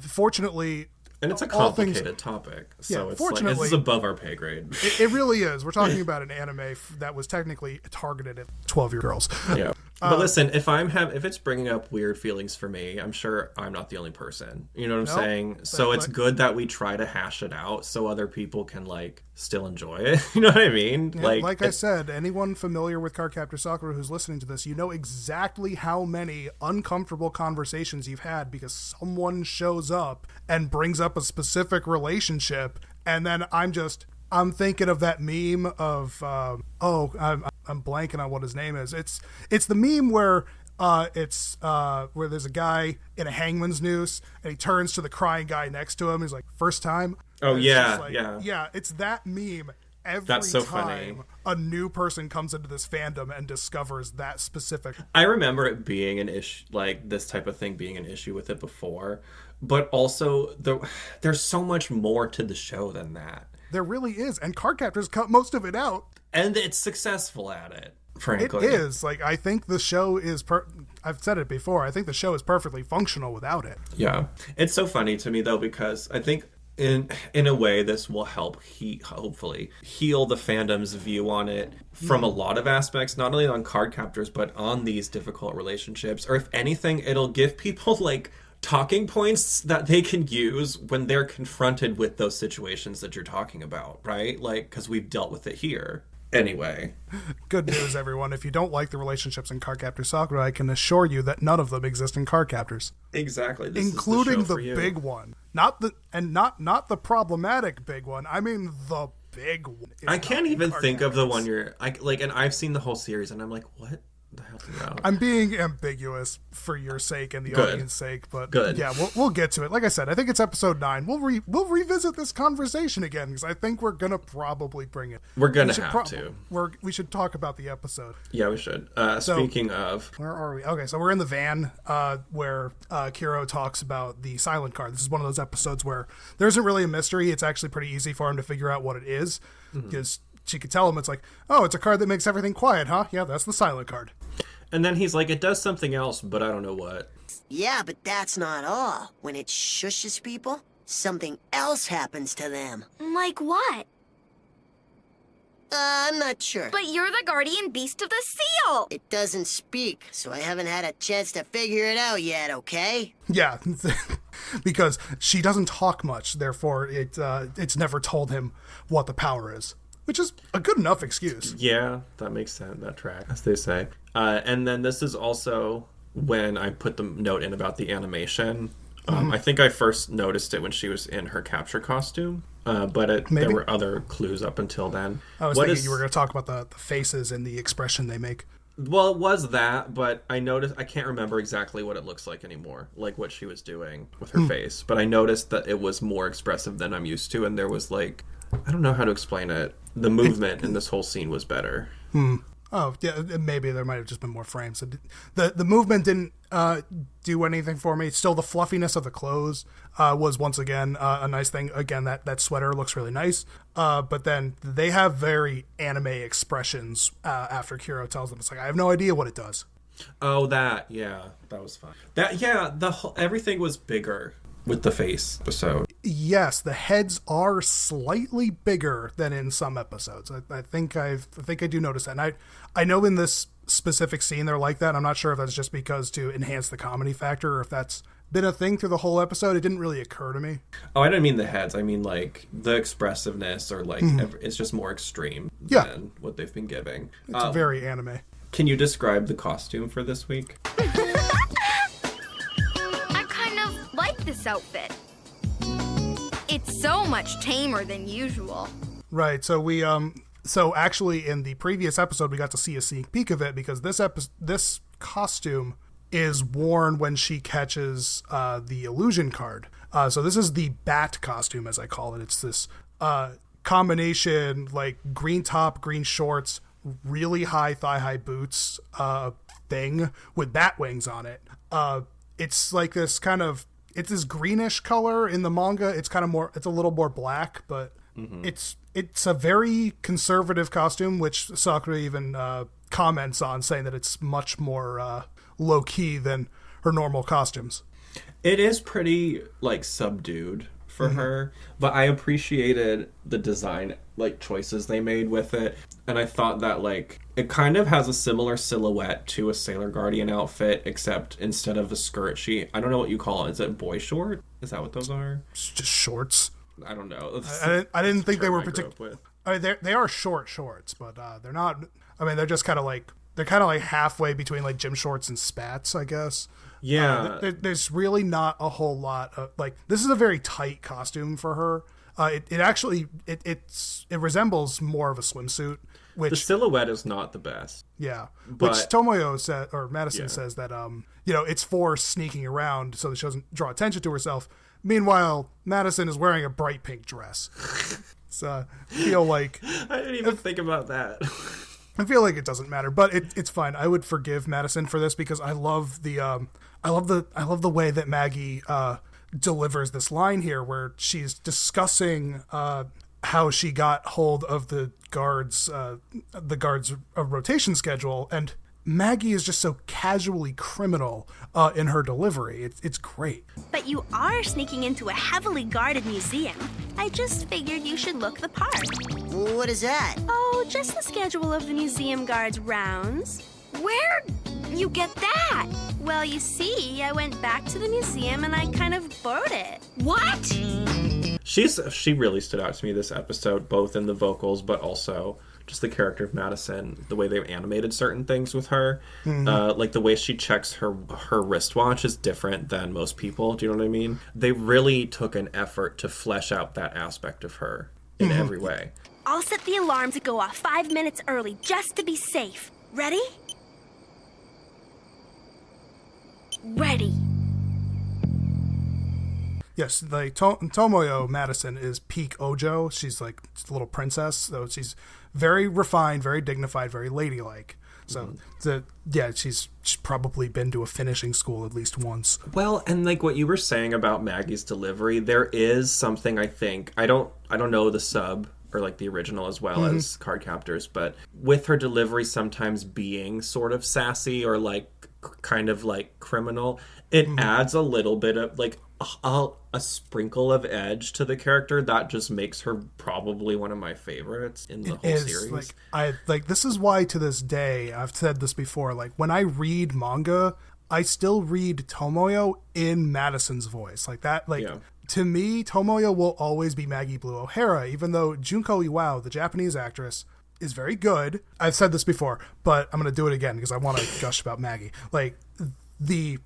Fortunately, and it's a complicated topic, so it's like, this is above our pay grade. It really is. We're talking about an anime that was technically targeted at 12-year girls. Yeah. But listen, if it's bringing up weird feelings for me, I'm sure I'm not the only person. You know what I'm saying? So it's good that we try to hash it out so other people can, like, still enjoy it. You know what I mean? Yeah, like I said, anyone familiar with Cardcaptor Sakura who's listening to this, you know exactly how many uncomfortable conversations you've had because someone shows up and brings up a specific relationship, and then I'm thinking of that meme of I'm blanking on what his name is. It's the meme where where there's a guy in a hangman's noose and he turns to the crying guy next to him. He's like, first time. Oh yeah, like, yeah. It's that meme. That's so time funny. A new person comes into this fandom and discovers that specific. I remember it being an issue, like this type of thing being an issue with it before, but also there's so much more to the show than that. There really is, and Cardcaptors cut most of it out. And it's successful at it, frankly. It is. Like, I think the show is... I've said it before. I think the show is perfectly functional without it. Yeah. It's so funny to me, though, because I think in a way this will help, hopefully, heal the fandom's view on it from a lot of aspects, not only on Cardcaptors, but on these difficult relationships. Or if anything, it'll give people, like, talking points that they can use when they're confronted with those situations that you're talking about, right? Like, because we've dealt with it here. Anyway. Good news, everyone. If you don't like the relationships in Cardcaptor Sakura, I can assure you that none of them exist in Cardcaptors. Exactly. Including the big one. Not the problematic big one. I mean the big one. I can't even think of the one and I've seen the whole series and I'm like, what the hell is that? I'm being ambiguous for your sake and the audience's sake, but yeah, we'll get to it. Like I said, I think it's episode 9. We'll revisit this conversation again because I think we're gonna probably bring it. We're gonna have to. We should talk about the episode. Yeah, we should. Speaking of, where are we? Okay, so we're in the van where Kiro talks about the silent card. This is one of those episodes where there isn't really a mystery. It's actually pretty easy for him to figure out what it is because she could tell him it's like, oh, it's a card that makes everything quiet, huh? Yeah, that's the silent card. And then he's like, it does something else, but I don't know what. Yeah, but that's not all. When it shushes people, something else happens to them. Like what? I'm not sure. But you're the guardian beast of the seal! It doesn't speak, so I haven't had a chance to figure it out yet, okay? Yeah, because she doesn't talk much, therefore it's never told him what the power is. Which is a good enough excuse. Yeah, that makes sense. That track, as they say. And then this is also when I put the note in about the animation. I think I first noticed it when she was in her capture costume, but there were other clues up until then. I was thinking you were going to talk about the faces and the expression they make. Well, it was that, but I noticed, I can't remember exactly what it looks like anymore, like what she was doing with her face. But I noticed that it was more expressive than I'm used to, and there was like, I don't know how to explain it. The movement in this whole scene was better. Oh, yeah, maybe there might have just been more frames. The movement didn't do anything for me. Still, the fluffiness of the clothes was once again a nice thing. Again, that sweater looks really nice. But then they have very anime expressions after Kiro tells them. It's like, I have no idea what it does. Oh, that was fun. Everything was bigger with the face episode. Yes, the heads are slightly bigger than in some episodes. I think I do notice that. And I know in this specific scene they're like that. I'm not sure if that's just because to enhance the comedy factor or if that's been a thing through the whole episode. It didn't really occur to me. Oh, I don't mean the heads. I mean, like, the expressiveness or, like, it's just more extreme than what they've been giving. It's very anime. Can you describe the costume for this week? I kind of like this outfit. It's so much tamer than usual. Right, so we, so actually in the previous episode, we got to see a sneak peek of it because this costume is worn when she catches the illusion card. So this is the bat costume, as I call it. It's this combination, like green top, green shorts, really high thigh-high boots thing with bat wings on it. It's like this kind of, it's this greenish color in the manga. It's kind of more, it's a little more black, but it's a very conservative costume, which Sakura even comments on, saying that it's much more low-key than her normal costumes. It is pretty, like, subdued for her, but I appreciated the design, like, choices they made with it, and I thought that, like, it kind of has a similar silhouette to a Sailor Guardian outfit, except instead of a skirt, I don't know what you call it. Is it boy short? Is that what those are? It's just shorts. I don't know. I didn't think they were particular. I mean, they are short shorts, but they're not. I mean, they're just kind of like halfway between like gym shorts and spats, I guess. Yeah. There's really not a whole lot of like. This is a very tight costume for her. It actually resembles more of a swimsuit. Which, the silhouette is not the best. Yeah, but, which Tomoyo said, or Madison says that it's for sneaking around so that she doesn't draw attention to herself. Meanwhile, Madison is wearing a bright pink dress. So I feel like I didn't even think about that. I feel like it doesn't matter, but it's fine. I would forgive Madison for this because I love the way that Maggie delivers this line here, where she's discussing how she got hold of the guards' rotation schedule, and Maggie is just so casually criminal in her delivery. It's great. But you are sneaking into a heavily guarded museum. I just figured you should look the part. What is that? Oh, just the schedule of the museum guards' rounds. Where'd you get that? Well, you see, I went back to the museum and I kind of borrowed it. What? She really stood out to me this episode, both in the vocals, but also just the character of Madison, the way they animated certain things with her. Like the way she checks her wristwatch is different than most people. Do you know what I mean? They really took an effort to flesh out that aspect of her in every way. I'll set the alarm to go off 5 minutes early just to be safe. Ready? Ready. Yes, like Tomoyo Madison is peak Ojo. She's like a little princess, so she's very refined, very dignified, very ladylike. So, she's probably been to a finishing school at least once. Well, and like what you were saying about Maggie's delivery, there is something I think I don't know the sub or like the original as well as Cardcaptors, but with her delivery sometimes being sort of sassy or like kind of like criminal, it adds a little bit of like a sprinkle of edge to the character that just makes her probably one of my favorites in the whole series. This is why to this day, I've said this before, like when I read manga, I still read Tomoyo in Madison's voice. Like that, to me, Tomoyo will always be Maggie Blue O'Hara, even though Junko Iwao, the Japanese actress, is very good. I've said this before, but I'm going to do it again because I want to gush about Maggie. Like the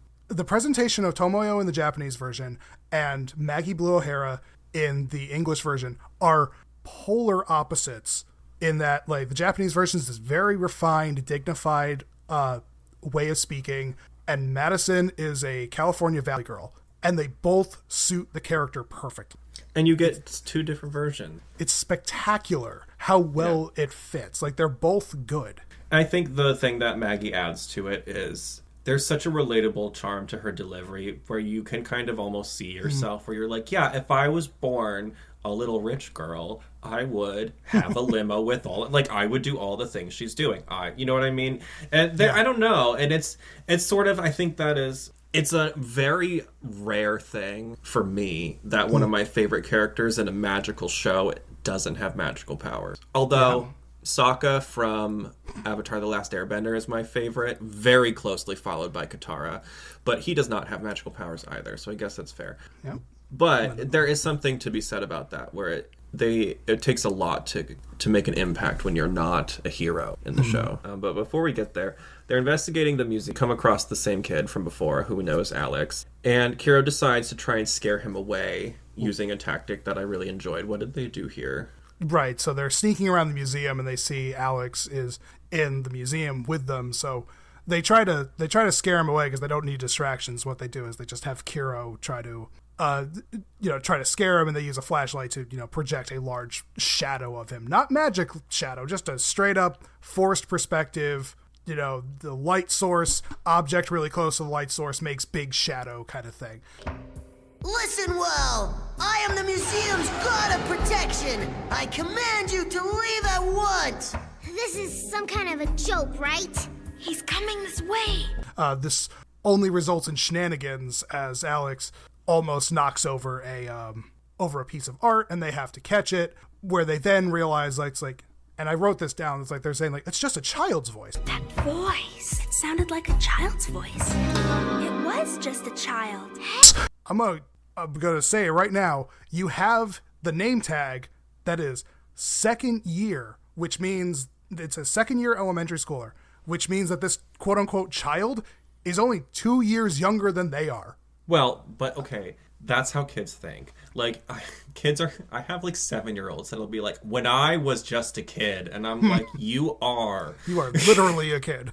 presentation of Tomoyo in the Japanese version and Maggie Blue O'Hara in the English version are polar opposites in that, like, the Japanese version is this very refined, dignified way of speaking, and Madison is a California Valley girl, and they both suit the character perfectly. And you get two different versions. It's spectacular how well it fits. Like, they're both good. I think the thing that Maggie adds to it is there's such a relatable charm to her delivery where you can kind of almost see yourself where you're like, yeah, if I was born a little rich girl, I would have a limo with all, like, I would do all the things she's doing. You know what I mean? And I don't know. And it's sort of, I think that is, it's a very rare thing for me that one of my favorite characters in a magical show doesn't have magical powers. Although Sokka from Avatar The Last Airbender is my favorite, very closely followed by Katara, but he does not have magical powers either, so I guess that's fair. Yep. But there is something to be said about that, where it takes a lot to make an impact when you're not a hero in the show. But before we get there, they're investigating the museum, come across the same kid from before, who we know is Alex, and Kiro decides to try and scare him away using a tactic that I really enjoyed. What did they do here? Right, so they're sneaking around the museum and they see Alex is in the museum with them, so they try to scare him away because they don't need distractions. What they do is they just have Kiro try to scare him, and they use a flashlight to, project a large shadow of him. Not magic shadow, just a straight up forced perspective. The light source, object really close to the light source makes big shadow kind of thing. Listen well! I am the museum's god of protection! I command you to leave at once! This is some kind of a joke, right? He's coming this way. This only results in shenanigans as Alex almost knocks over a piece of art, and they have to catch it, where they then realize, and I wrote this down, it's like they're saying, it's just a child's voice. That voice. It sounded like a child's voice. It was just a child. I'm gonna say it right now. You have the name tag that is second year, which means it's a second year elementary schooler, which means that this quote unquote child is only 2 years younger than they are. Well, but okay, that's how kids think. I have 7-year-olds that'll be like, when I was just a kid, and I'm like, you are literally a kid.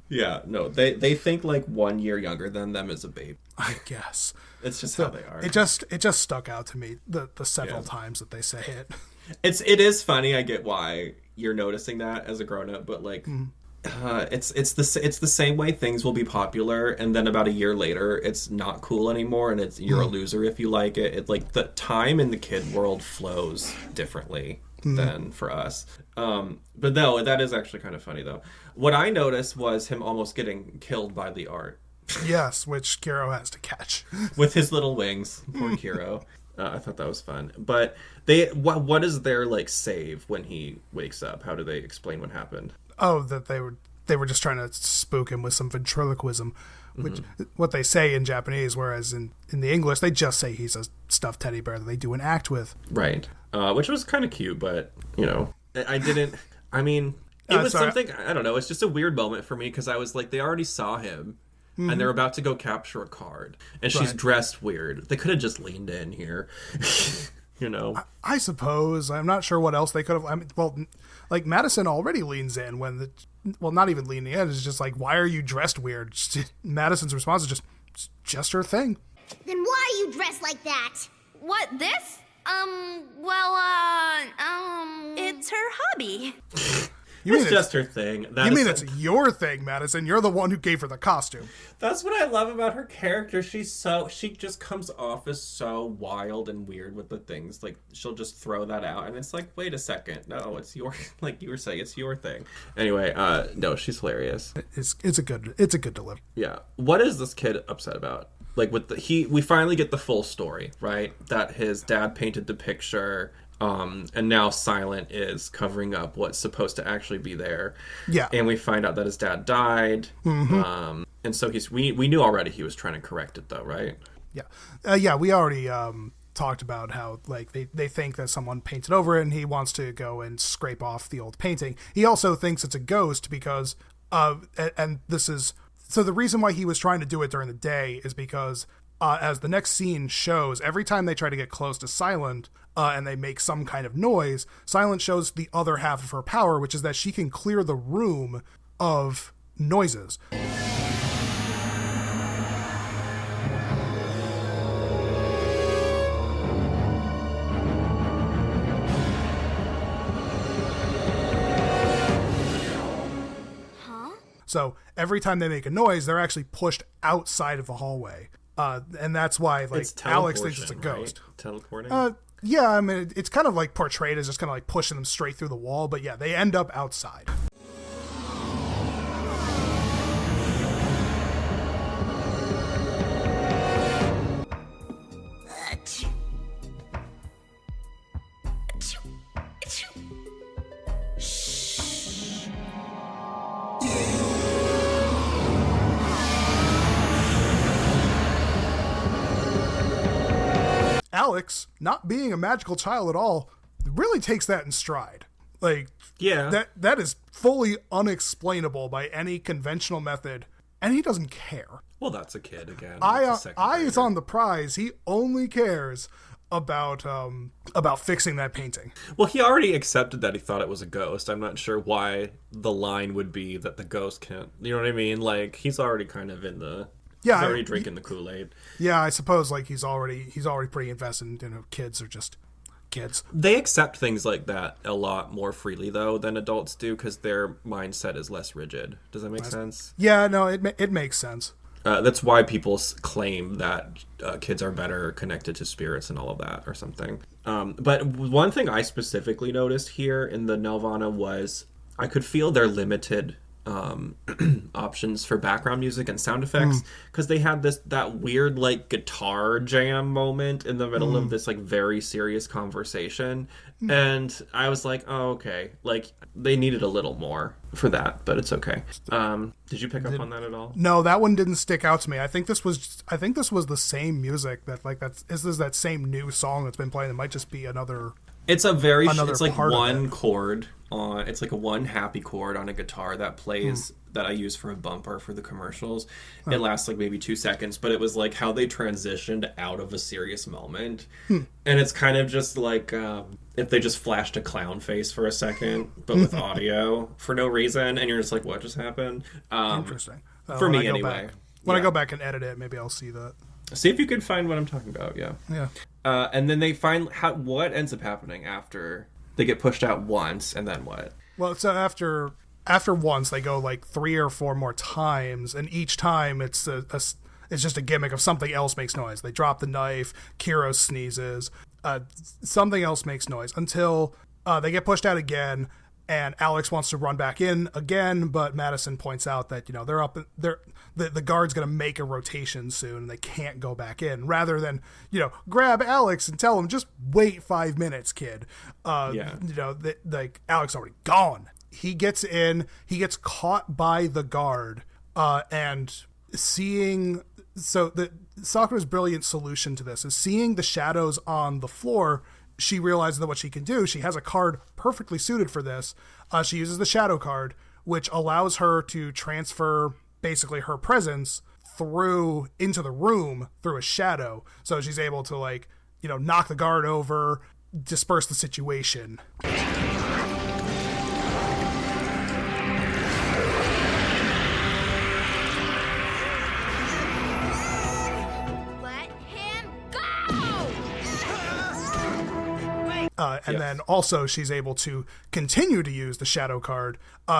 Yeah, no, they think 1 year younger than them is a baby. I guess. It's just how they are. It just stuck out to me the several times that they say it. It is funny. I get why you're noticing that as a grown up, but it's the same way things will be popular, and then about a year later, it's not cool anymore, and you're a loser if you like it. The time in the kid world flows differently than for us. But no, that is actually kind of funny though. What I noticed was him almost getting killed by the art. Yes, which Kiro has to catch with his little wings. Poor Kiro. I thought that was fun. But what is their save when he wakes up? How do they explain what happened? Oh, that they were just trying to spook him with some ventriloquism, which what they say in Japanese, whereas in the English they just say he's a stuffed teddy bear that they do an act with. Right. Which was kind of cute, but I didn't. I mean, it was something. I don't know. It's just a weird moment for me because I was they already saw him. And they're about to go capture a card. And she's dressed weird. They could have just leaned in here. I suppose. I'm not sure what else they could have. Madison already leans in when not even leaning in. It's just why are you dressed weird? Madison's response is just her thing. Then why are you dressed like that? What, this? It's her hobby. It's just her thing. It's your thing, Madison? You're the one who gave her the costume. That's what I love about her character. She just comes off as so wild and weird with the things. She'll just throw that out, and it's wait a second. No, it's your, you were saying, it's your thing. Anyway, no, she's hilarious. It's a good delivery. Yeah. What is this kid upset about? We finally get the full story, right? That his dad painted the picture. And now Silent is covering up what's supposed to actually be there. Yeah. And we find out that his dad died. And so we knew already he was trying to correct it though, right? Yeah. We already talked about how they think that someone painted over it and he wants to go and scrape off the old painting. He also thinks it's a ghost because and this is so the reason why he was trying to do it during the day is because as the next scene shows, every time they try to get close to Silent and they make some kind of noise, Silent shows the other half of her power, which is that she can clear the room of noises. So every time they make a noise, they're actually pushed outside of the hallway. And that's why Alex thinks it's a ghost. Right? Teleporting? Yeah, I mean, it's kind of portrayed as just kind of pushing them straight through the wall, but yeah, they end up outside. Alex, not being a magical child at all, really takes that in stride. Like, yeah, that is fully unexplainable by any conventional method, and he doesn't care. Well, that's a kid again. Eyes on the prize. He only cares about fixing that painting. Well, he already accepted that he thought it was a ghost. I'm not sure why the line would be that the ghost can't. You know what I mean? Like, he's already kind of in the. Yeah, he's already drinking the Kool-Aid. Yeah, I suppose like he's already pretty invested. Kids are just kids. They accept things like that a lot more freely though than adults do because their mindset is less rigid. Does that make sense? Yeah, no, it makes sense. That's why people claim that kids are better connected to spirits and all of that or something. But one thing I specifically noticed here in the Nelvana was I could feel their limited options for background music and sound effects because they had that weird like guitar jam moment in the middle of this like very serious conversation, and I was like, oh, okay, like they needed a little more for that, but it's okay. Did you pick up on that at all? No, that one didn't stick out to me. I think this was the same music this is that same new song that's been playing. It might just be another. It's it's like one chord on. It's like a one happy chord on a guitar that plays that I use for a bumper for the commercials. It lasts like maybe 2 seconds, but it was like how they transitioned out of a serious moment, and it's kind of just like if they just flashed a clown face for a second, but with audio for no reason, and you're just like, what just happened? Interesting. For me, anyway. When I go back and edit it, maybe I'll see that. See if you can find what I'm talking about. Yeah. Yeah. And then they find what ends up happening after they get pushed out once, and then what? Well, so after once they go like 3 or 4 more times, and each time it's just a gimmick of something else makes noise. They drop the knife, Kiro sneezes, something else makes noise until they get pushed out again. And Alex wants to run back in again, but Madison points out that the guard's going to make a rotation soon, and they can't go back in. Rather than grab Alex and tell him just wait 5 minutes, kid. Like Alex already gone. He gets in, he gets caught by the guard, and seeing Sakura's brilliant solution to this is seeing the shadows on the floor. She realizes that what she can do, she has a card perfectly suited for this. She uses the shadow card, which allows her to transfer basically her presence into the room through a shadow. So she's able to knock the guard over, disperse the situation. And then also she's able to continue to use the shadow card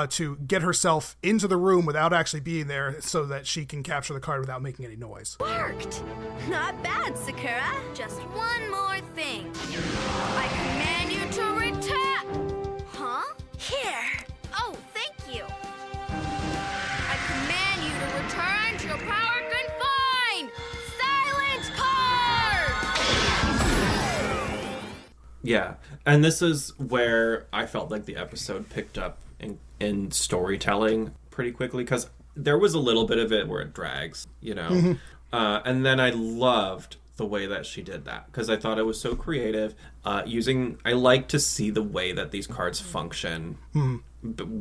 to get herself into the room without actually being there so that she can capture the card without making any noise. Worked! Not bad, Sakura. Just one more thing. I command you to return. Huh? Here. Oh, thank you. I command you to return to your power confined. Silent card! Yeah, and this is where I felt like the episode picked up in storytelling pretty quickly, because there was a little bit of it where it drags, and then I loved the way that she did that, because I thought it was so creative. I like to see the way that these cards function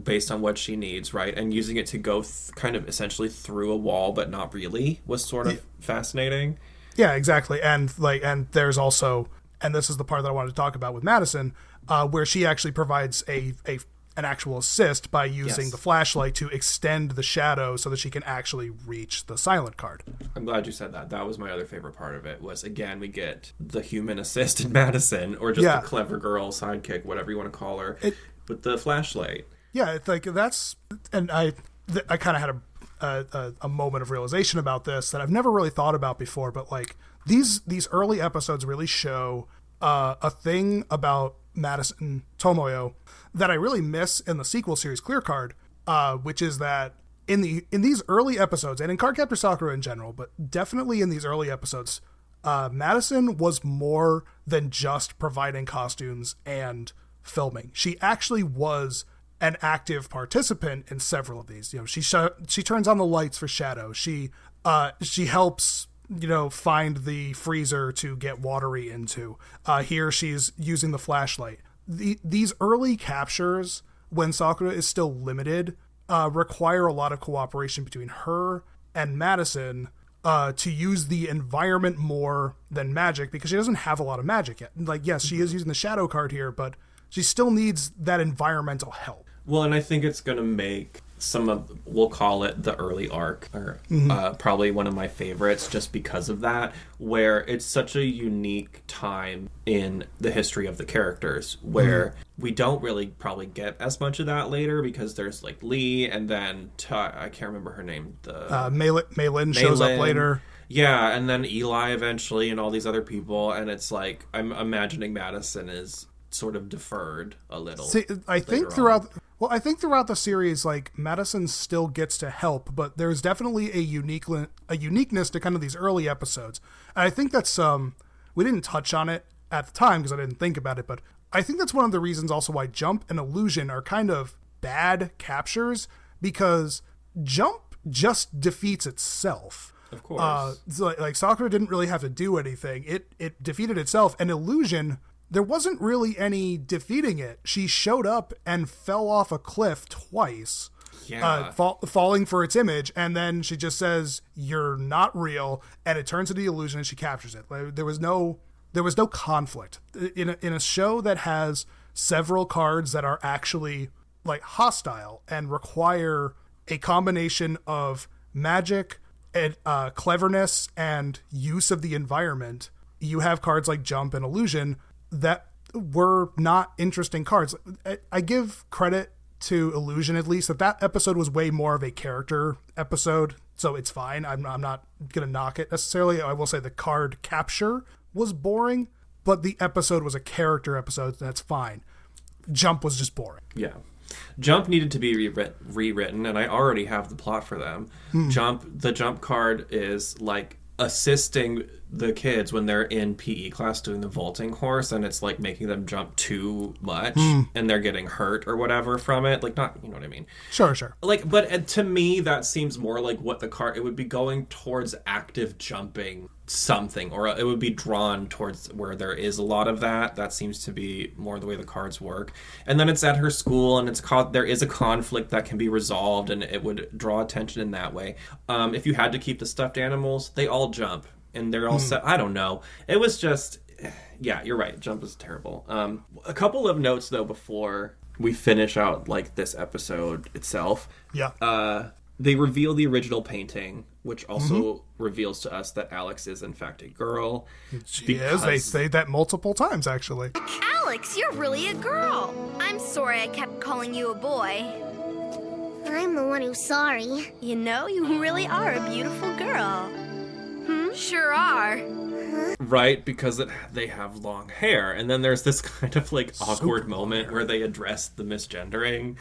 based on what she needs, right? And using it to go kind of essentially through a wall, but not really, was sort of fascinating. Yeah, exactly. And there's also, and this is the part that I wanted to talk about with Madison, where she actually provides an actual assist by using the flashlight to extend the shadow so that she can actually reach the silent card. I'm glad you said that. That was my other favorite part of it, was, again, we get the human assist in Madison, or just the clever girl sidekick, whatever you want to call her, with the flashlight. Yeah, it's like that's, and I kind of had a moment of realization about this that I've never really thought about before, but like these early episodes really show a thing about Madison Tomoyo that I really miss in the sequel series Clear Card, which is that in these early episodes, and in Cardcaptor Sakura in general, but definitely in these early episodes, Madison was more than just providing costumes and filming. She actually was an active participant in several of these. She turns on the lights for Shadow. She helps find the freezer to get watery into. Here she's using the flashlight. These early captures, when Sakura is still limited, require a lot of cooperation between her and Madison to use the environment more than magic, because she doesn't have a lot of magic yet. Like, yes, she is using the shadow card here, but she still needs that environmental help. Well, and I think it's going to make some of, we'll call it the early arc, or probably one of my favorites just because of that, where it's such a unique time in the history of the characters, where we don't really probably get as much of that later, because there's like Lee, and then I can't remember her name. Malin shows up later. Yeah, and then Eli eventually, and all these other people, and it's like, I'm imagining Madison is sort of deferred a little. See, I think throughout the series, like, Madison still gets to help, but there's definitely a uniqueness to kind of these early episodes. And I think that's we didn't touch on it at the time because I didn't think about it, but I think that's one of the reasons also why Jump and Illusion are kind of bad captures, because Jump just defeats itself. Of course. So like Sakura didn't really have to do anything. It defeated itself, and Illusion, there wasn't really any defeating it. She showed up and fell off a cliff twice, falling for its image, and then she just says, "You're not real," and it turns into the illusion, and she captures it. Like, there was no conflict in a show that has several cards that are actually like hostile and require a combination of magic and cleverness and use of the environment. You have cards like Jump and Illusion that were not interesting cards. I give credit to Illusion, at least, that episode was way more of a character episode, so it's fine. I'm not going to knock it necessarily. I will say the card capture was boring, but the episode was a character episode, so that's fine. Jump was just boring. Yeah. Jump needed to be rewritten, and I already have the plot for them. The Jump card is like assisting the kids when they're in PE class doing the vaulting horse, and it's like making them jump too much and they're getting hurt or whatever from it. Like, not, you know what I mean? Sure. Like, but to me, that seems more like what the card, it would be going towards active jumping something, or it would be drawn towards where there is a lot of that. That seems to be more the way the cards work. And then it's at her school, and there is a conflict that can be resolved, and it would draw attention in that way. If you had to keep the stuffed animals, they all jump, and they're all set. I don't know. It was just, yeah, you're right. Jump is terrible. A couple of notes, though, before we finish out like this episode itself. Yeah. They reveal the original painting, which also reveals to us that Alex is in fact a girl. She is. They say that multiple times, actually. Alex, you're really a girl. I'm sorry I kept calling you a boy. I'm the one who's sorry. You know, you really are a beautiful girl. Sure are. Right, because they have long hair. And then there's this kind of like awkward moment where they address the misgendering.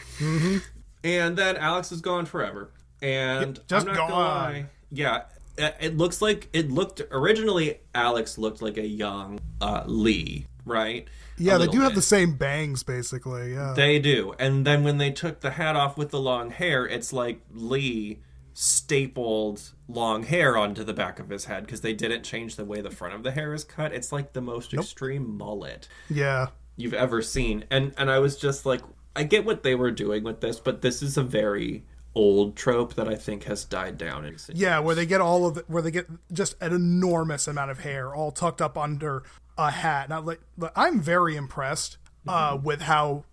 And then Alex is gone forever. And just I'm not gonna lie. Yeah, it looked originally Alex looked like a young Lee, right? Yeah, they do have the same bangs, basically. Yeah, they do. And then when they took the hat off with the long hair, it's like Lee stapled long hair onto the back of his head, because they didn't change the way the front of the hair is cut. It's like the most extreme mullet you've ever seen. And I was just like, I get what they were doing with this, but this is a very old trope that I think has died down. Yeah, where they get where they get just an enormous amount of hair all tucked up under a hat. Now, like, I'm very impressed with how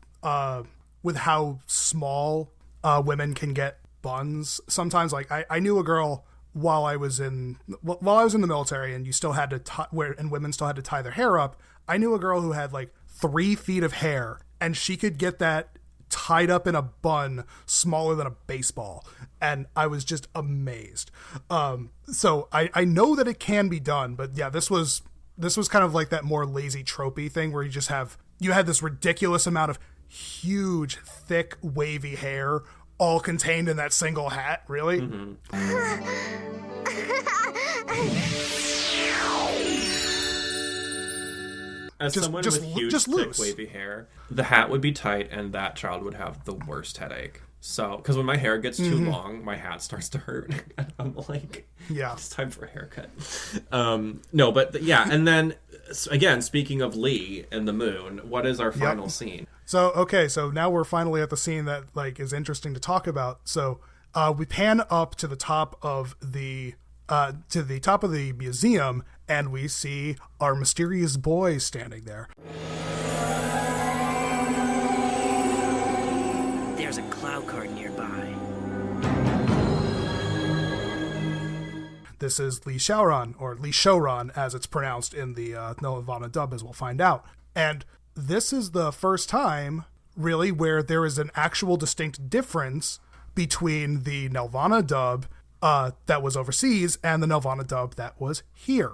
small women can get buns sometimes. Like, I knew a girl while I was in the military, and you still had to women still had to tie their hair up. I knew a girl who had like 3 feet of hair, and she could get that tied up in a bun smaller than a baseball, and I was just amazed. So I know that it can be done, but yeah, this was kind of like that more lazy tropey thing where you had this ridiculous amount of huge, thick, wavy hair all contained in that single hat. Really? As someone with huge, thick, wavy hair, the hat would be tight, and that child would have the worst headache. So, because when my hair gets too long, my hat starts to hurt. I'm like, Yeah. it's time for a haircut. No, but yeah. And then, again, speaking of Lee and the moon, what is our final scene? So, okay, so now we're finally at the scene that, like, is interesting to talk about. So, we pan up to the top of the museum, and we see our mysterious boy standing there. There's a Clow card nearby. This is Lee Shaoran, or Lee Shouran, as it's pronounced in the Nelvana dub, as we'll find out. And this is the first time, really, where there is an actual distinct difference between the Nelvana dub that was overseas and the Nelvana dub that was here.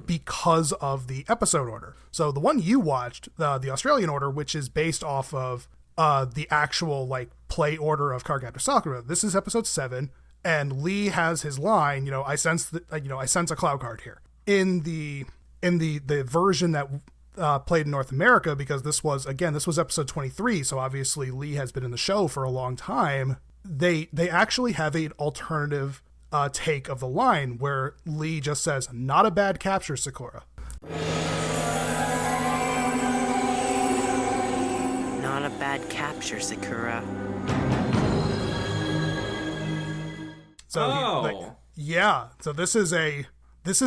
Because of the episode order. So the one you watched, the Australian order, which is based off of the actual like play order of Cardcaptor Sakura. This is episode 7, and Lee has his line. I sense a Clow card here in the version that played in North America, because this was episode 23. So obviously Lee has been in the show for a long time. They actually have an alternative take of the line where Lee just says, "Not a bad capture, Sakura." Not a bad capture, Sakura. So so this is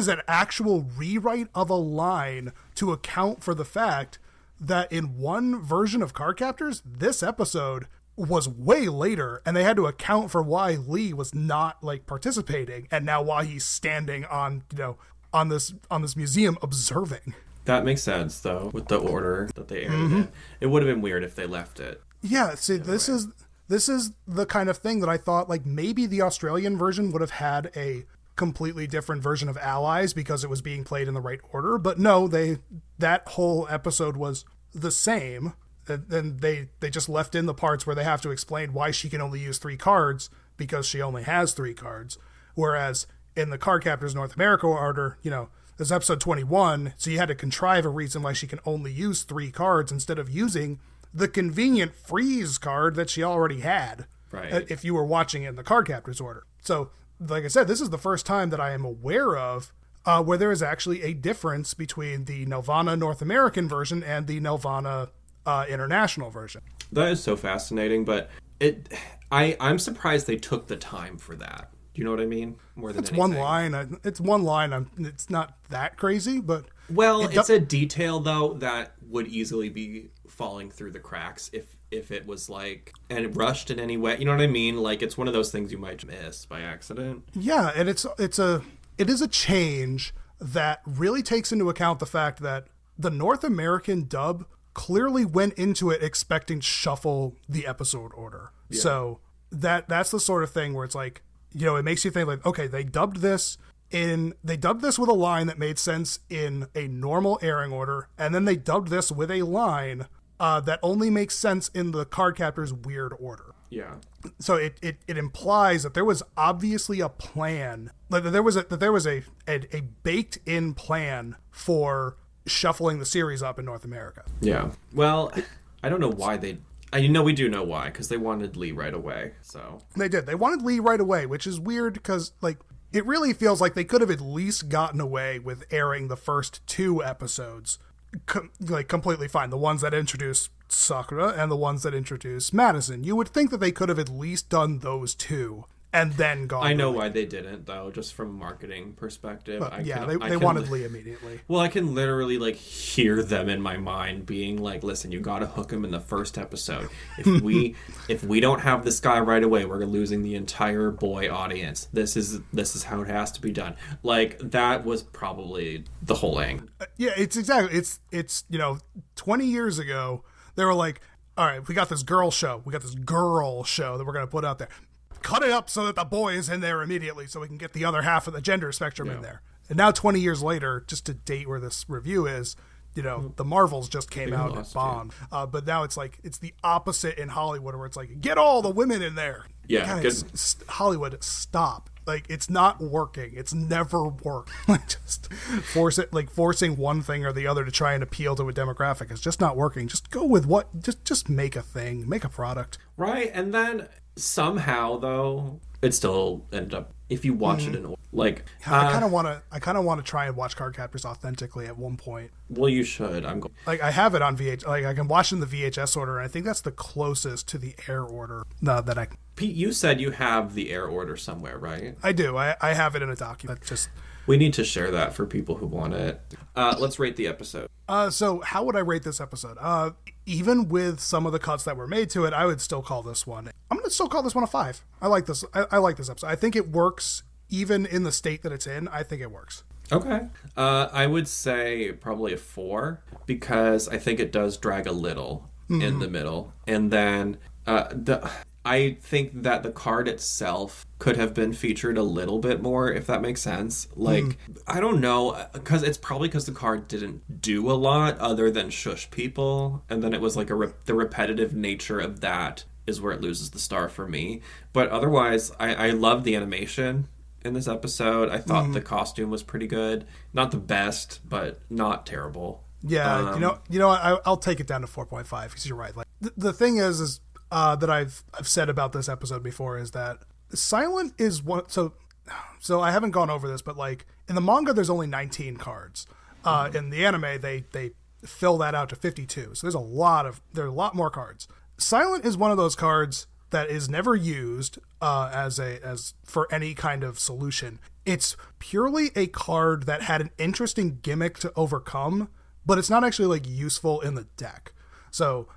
an actual rewrite of a line to account for the fact that in one version of Cardcaptors, this episode was way later, and they had to account for why Lee was not like participating, and now why he's standing on this museum observing. That makes sense, though, with the order that they aired it in. It would have been weird if they left it. Yeah, see, this is the kind of thing that I thought, like, maybe the Australian version would have had a completely different version of Allies because it was being played in the right order, but no, that whole episode was the same. And they just left in the parts where they have to explain why she can only use 3 cards because she only has 3 cards. Whereas in the Cardcaptors North America order, this is episode 21, so you had to contrive a reason why she can only use 3 cards instead of using the convenient freeze card that she already had. Right. If you were watching it in the Cardcaptors order. So, like I said, this is the first time that I am aware of where there is actually a difference between the Nelvana North American version and the Nelvana international version. That is so fascinating, but I'm surprised they took the time for that. Do you know what I mean? More than it's anything. one line. It's not that crazy, but it's a detail though that would easily be falling through the cracks if it was like and rushed in any way. You know what I mean? Like it's one of those things you might miss by accident. Yeah, and it is a change that really takes into account the fact that the North American dub clearly went into it expecting to shuffle the episode order. Yeah. So that's the sort of thing where it's like, it makes you think like, okay, they dubbed this with a line that made sense in a normal airing order, and then they dubbed this with a line that only makes sense in the Cardcaptors weird order. Yeah. So it implies that there was obviously a plan, that there was a baked in plan for shuffling the series up in North America. Yeah. Well, I don't know why we do know why, because they wanted Lee right away. So they did. They wanted Lee right away, which is weird because like it really feels like they could have at least gotten away with airing the first 2 episodes completely fine. The ones that introduce Sakura and the ones that introduce Madison. You would think that they could have at least done those 2 and then gone. I know why they didn't, though, just from a marketing perspective. But, they wanted Lee immediately. Well, I can literally like hear them in my mind being like, "Listen, you got to hook him in the first episode. If we don't have this guy right away, we're losing the entire boy audience. This is how it has to be done." Like that was probably the whole thing. Yeah, it's 20 years ago they were like, "All right, we got this girl show. We got this girl show that we're going to put out there. Cut it up so that the boy is in there immediately so we can get the other half of the gender spectrum in there." And now 20 years later, just to date where this review is, the Marvels just came out and bombed. But now it's like, it's the opposite in Hollywood where it's like, get all the women in there. Yeah. Guys, Hollywood, stop. Like, it's not working. It's never worked. Like, just forcing one thing or the other to try and appeal to a demographic is just not working. Just go with just make a thing, make a product. Right. And then Somehow, though, it still ended up, if you watch it in order, like... I kind of want to try and watch Cardcaptors authentically at one point. Well, you should. Like, I have it on VHS. Like, I can watch it in the VHS order, and I think that's the closest to the air order that I... Pete, you said you have the air order somewhere, right? I do. I have it in a document. We need to share that for people who want it. Let's rate the episode. So how would I rate this episode? Even with some of the cuts that were made to it, I would still call this one. I'm going to still call this one a 5. I like this. I like this episode. I think it works even in the state that it's in. I think it works. Okay. I would say probably a 4 because I think it does drag a little in the middle. And then I think that the card itself could have been featured a little bit more, if that makes sense. Like, I don't know, because it's probably because the card didn't do a lot other than shush people. And then it was like the repetitive nature of that is where it loses the star for me. But otherwise, I love the animation in this episode. I thought the costume was pretty good. Not the best, but not terrible. Yeah, I'll take it down to 4.5 because you're right. Like the thing is that I've said about this episode before is that Silent is one. So I haven't gone over this, but like in the manga, there's only 19 cards. In the anime, they fill that out to 52. So there's a lot more cards. Silent is one of those cards that is never used as for any kind of solution. It's purely a card that had an interesting gimmick to overcome, but it's not actually like useful in the deck. So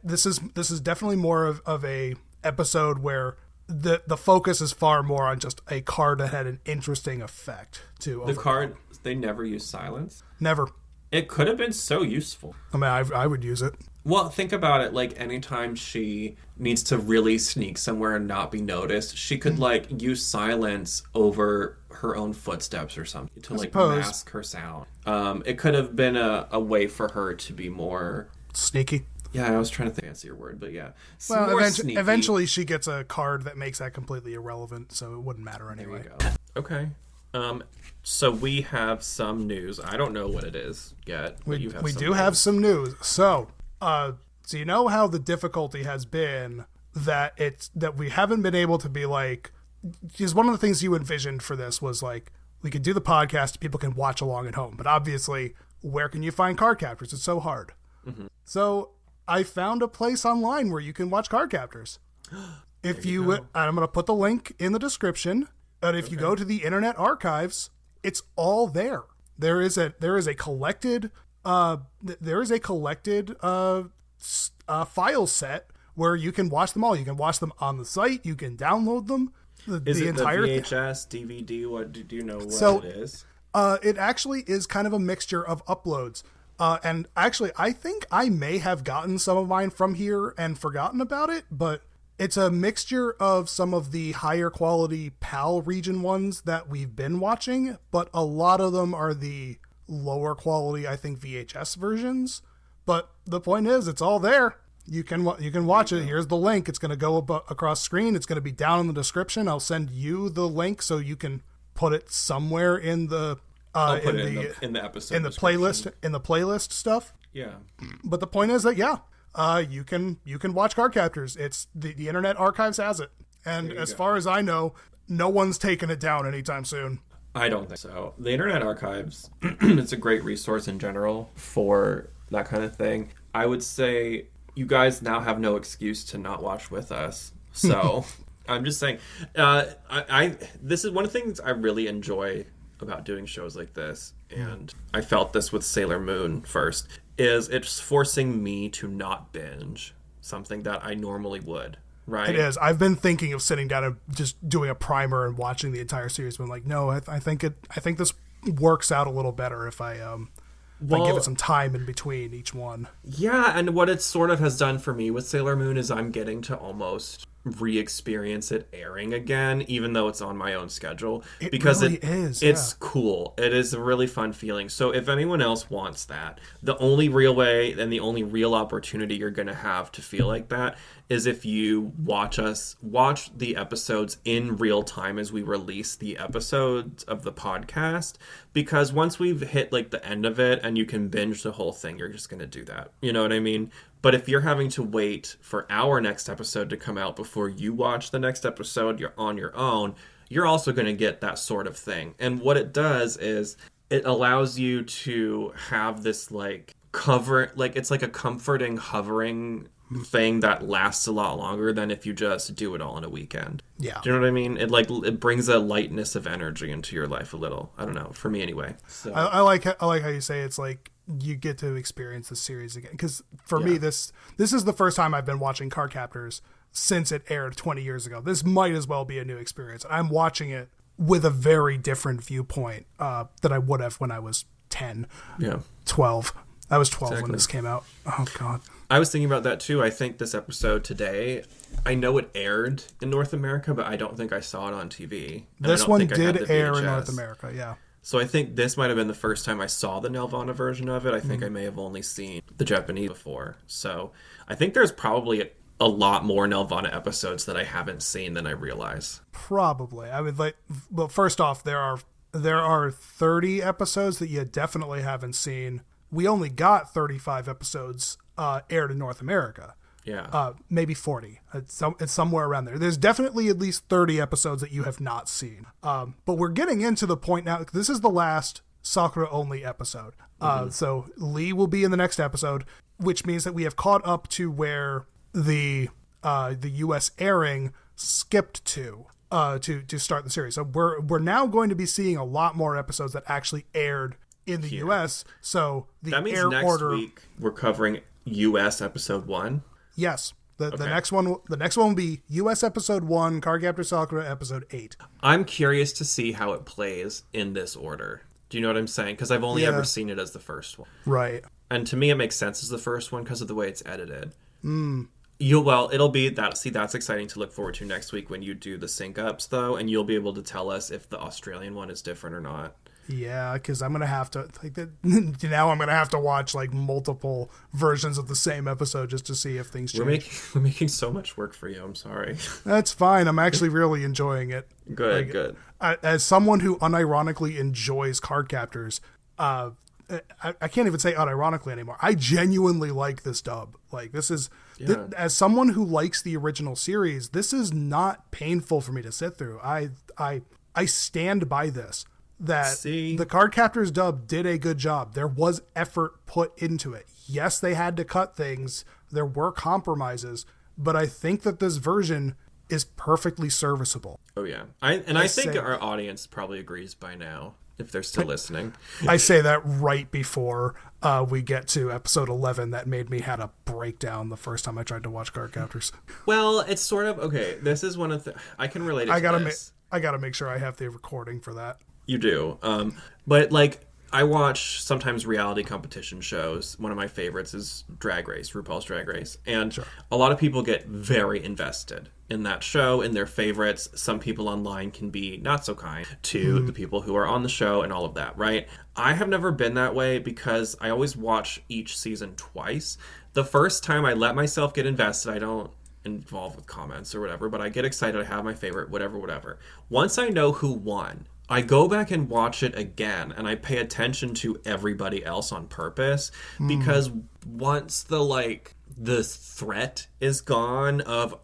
this is definitely more of a episode where the focus is far more on just a card that had an interesting effect to overcome. The card, they never use silence? Never. It could have been so useful. I mean, I would use it. Well, think about it. Like, anytime she needs to really sneak somewhere and not be noticed, she could, like, use silence over her own footsteps or something to, like, mask her sound. It could have been a way for her to be more... sneaky. Yeah, I was trying to think of your word, but yeah. Well, eventually she gets a card that makes that completely irrelevant, so it wouldn't matter anyway. There you go. Okay. So we have some news. I don't know what it is yet. We do have some news. So you know how the difficulty has been that we haven't been able to be like, because one of the things you envisioned for this was like, we could do the podcast, people can watch along at home, but obviously, where can you find Cardcaptors? It's so hard. Mm-hmm. So I found a place online where you can watch Cardcaptors. If you I'm going to put the link in the description, but if you go to the Internet Archives, it's all there. There is a collected file set where you can watch them all. You can watch them on the site. You can download them. Is it entire the VHS, DVD? What do you know what it is? It actually is kind of a mixture of uploads. And actually, I think I may have gotten some of mine from here and forgotten about it, but it's a mixture of some of the higher quality PAL region ones that we've been watching, but a lot of them are the lower quality, I think, VHS versions. But the point is, it's all there. You can watch it. Here's the link. It's going to go across screen. It's going to be down in the description. I'll send you the link so you can put it somewhere in the in the episode in the playlist stuff. Yeah. But the point is that you can watch Cardcaptors. It's the Internet Archives has it, and as far as I know, no one's taking it down anytime soon. I don't think so. The Internet Archives, it's a great resource in general for that kind of thing. I would say you guys now have no excuse to not watch with us. So I'm just saying, this is one of the things I really enjoy about doing shows like this, and I felt this with Sailor Moon first, is it's forcing me to not binge something that I normally would, right? It is. I've been thinking of sitting down and just doing a primer and watching the entire series, but I'm like, no, I think this works out a little better if I give it some time in between each one. Yeah, and what it sort of has done for me with Sailor Moon is I'm getting to almost re-experience it airing again, even though it's on my own schedule, because really it's cool. It is a really fun feeling. So if anyone else wants that, the only real way and the only real opportunity you're going to have to feel like that is if you watch the episodes in real time as we release the episodes of the podcast, because once we've hit like the end of it and you can binge the whole thing, you're just going to do that. You know what I mean? But if you're having to wait for our next episode to come out before you watch the next episode, you're on your own, you're also going to get that sort of thing. And what it does is it allows you to have this like it's like a comforting hovering thing that lasts a lot longer than if you just do it all in a weekend. Yeah. Do you know what I mean? It brings a lightness of energy into your life a little. I don't know, for me anyway. So. I like how you say it's like you get to experience the series again, because for me this is the first time I've been watching Cardcaptors since it aired 20 years ago. This might as well be a new experience. I'm watching it with a very different viewpoint than I would have when I was 10, 12. I was 12 when this came out. Oh, God. I was thinking about that, too. I think this episode today, I know it aired in North America, but I don't think I saw it on TV. This one did air in North America, yeah. So I think this might have been the first time I saw the Nelvana version of it. I think I may have only seen the Japanese before. So I think there's probably a lot more Nelvana episodes that I haven't seen than I realize. Probably. I would well, first off, there are 30 episodes that you definitely haven't seen. We only got 35 episodes aired in North America. Yeah. Maybe 40. It's somewhere around there. There's definitely at least 30 episodes that you have not seen. But we're getting into the point now. This is the last Sakura only episode. So Lee will be in the next episode, which means that we have caught up to where the U.S. airing skipped to start the series. So we're now going to be seeing a lot more episodes that actually aired in the U.S. So that means next week we're covering U.S. episode 1. Yes. The next one will be U.S. episode 1, Cardcaptor Sakura episode 8. I'm curious to see how it plays in this order. Do you know what I'm saying? Because I've only ever seen it as the first one. Right. And to me, it makes sense as the first one because of the way it's edited. It'll be that. See, that's exciting to look forward to next week when you do the sync ups, though, and you'll be able to tell us if the Australian one is different or not. Yeah, because I'm gonna have to now. I'm gonna have to watch like multiple versions of the same episode just to see if things change. We're making so much work for you. I'm sorry. That's fine. I'm actually really enjoying it. Good. As someone who unironically enjoys Cardcaptors, I can't even say unironically anymore. I genuinely like this dub. Like this is, as someone who likes the original series, this is not painful for me to sit through. I stand by this. That the Cardcaptors dub did a good job. There was effort put into it. Yes, they had to cut things. There were compromises, but I think that this version is perfectly serviceable. Oh yeah, I think our audience probably agrees by now if they're still listening. I say that right before we get to episode 11. That made me had a breakdown the first time I tried to watch Cardcaptors. Well, it's sort of okay. This is one of the I can relate it. I gotta make sure I have the recording for that. You do. But like I watch sometimes reality competition shows. One of my favorites is Drag Race, RuPaul's Drag Race. And a lot of people get very invested in that show, in their favorites. Some people online can be not so kind to the people who are on the show and all of that, right? I have never been that way because I always watch each season twice. The first time I let myself get invested, I don't involve with comments or whatever, but I get excited. I have my favorite, whatever. Once I know who won, I go back and watch it again, and I pay attention to everybody else on purpose, because once the threat is gone of,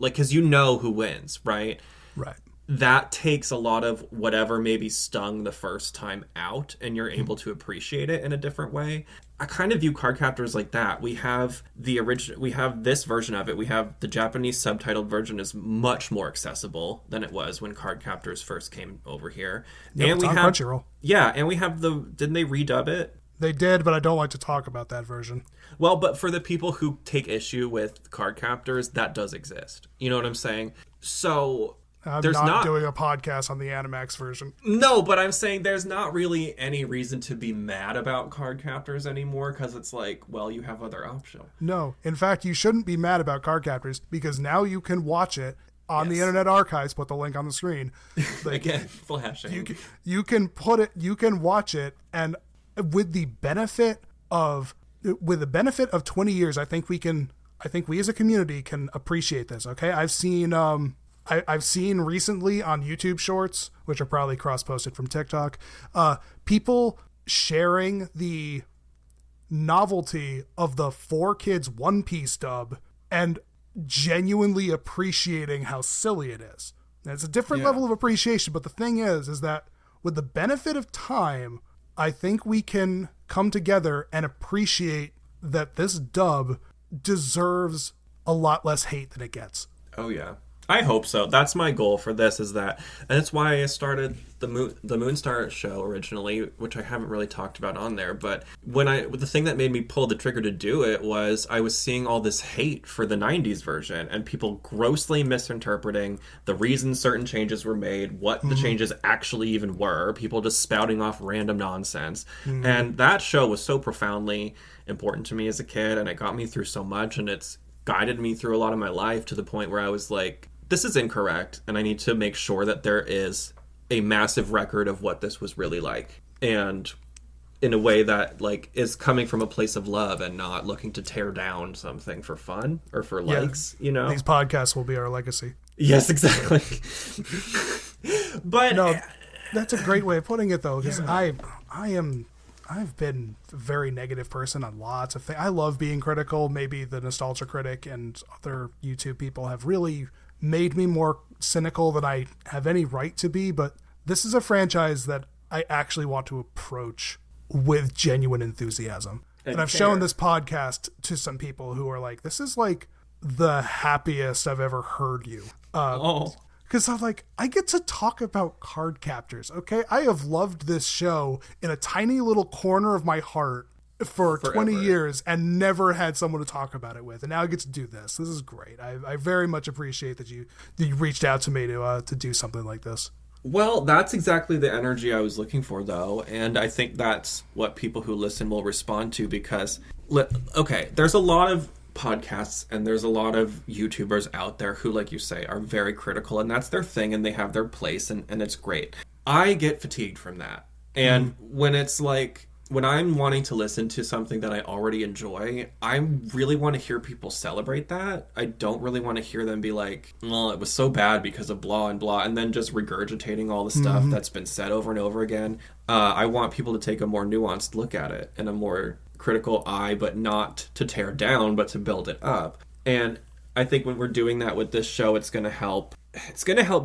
because you know who wins, right? Right. That takes a lot of whatever maybe stung the first time out, and you're able to appreciate it in a different way. I kind of view Cardcaptors like that. We have we have this version of it. We have the Japanese subtitled version is much more accessible than it was when Cardcaptors first came over here. Yeah, and we have Crunchyroll. Yeah, and we have didn't they redub it? They did, but I don't like to talk about that version. Well, but for the people who take issue with Cardcaptors, that does exist. You know what I'm saying? So I'm not doing a podcast on the Animax version. No, but I'm saying there's not really any reason to be mad about Cardcaptors anymore, because it's like, well, you have other options. No. In fact, you shouldn't be mad about Cardcaptors, because now you can watch it on the Internet Archives. Put the link on the screen. Again, flashing. You can watch it, and with the benefit of 20 years, I think we as a community can appreciate this. Okay. I've seen recently on YouTube Shorts, which are probably cross-posted from TikTok, people sharing the novelty of the 4Kids One Piece dub and genuinely appreciating how silly it is. And it's a different level of appreciation, but the thing is that with the benefit of time, I think we can come together and appreciate that this dub deserves a lot less hate than it gets. Oh yeah, I hope so. That's my goal for this, is that, and that's why I started the Moonstar show originally, which I haven't really talked about on there. But the thing that made me pull the trigger to do it was I was seeing all this hate for the 90s version and people grossly misinterpreting the reasons certain changes were made, what the changes actually even were, people just spouting off random nonsense. And that show was so profoundly important to me as a kid, and it got me through so much, and it's guided me through a lot of my life to the point where I was like, this is incorrect, and I need to make sure that there is a massive record of what this was really like, and in a way that like is coming from a place of love and not looking to tear down something for fun or for likes, you know. These podcasts will be our legacy. Yes, exactly. But no, that's a great way of putting it, though, because I've been a very negative person on lots of things. I love being critical. Maybe the Nostalgia Critic and other YouTube people have really made me more cynical than I have any right to be, but this is a franchise that I actually want to approach with genuine enthusiasm. And I've shown this podcast to some people who are like, this is like the happiest I've ever heard you. Because I'm like, I get to talk about Cardcaptors, okay? I have loved this show in a tiny little corner of my heart for 20 years and never had someone to talk about it with. And now I get to do this. This is great. I very much appreciate that you reached out to me to do something like this. Well, that's exactly the energy I was looking for, though. And I think that's what people who listen will respond to, because, okay, there's a lot of podcasts and there's a lot of YouTubers out there who, like you say, are very critical, and that's their thing and they have their place, and it's great. I get fatigued from that. And when it's like, when I'm wanting to listen to something that I already enjoy, I really want to hear people celebrate that. I don't really want to hear them be like, well, it was so bad because of blah and blah, and then just regurgitating all the stuff that's been said over and over again. I want people to take a more nuanced look at it and a more critical eye, but not to tear down, but to build it up. And I think when we're doing that with this show, it's going to help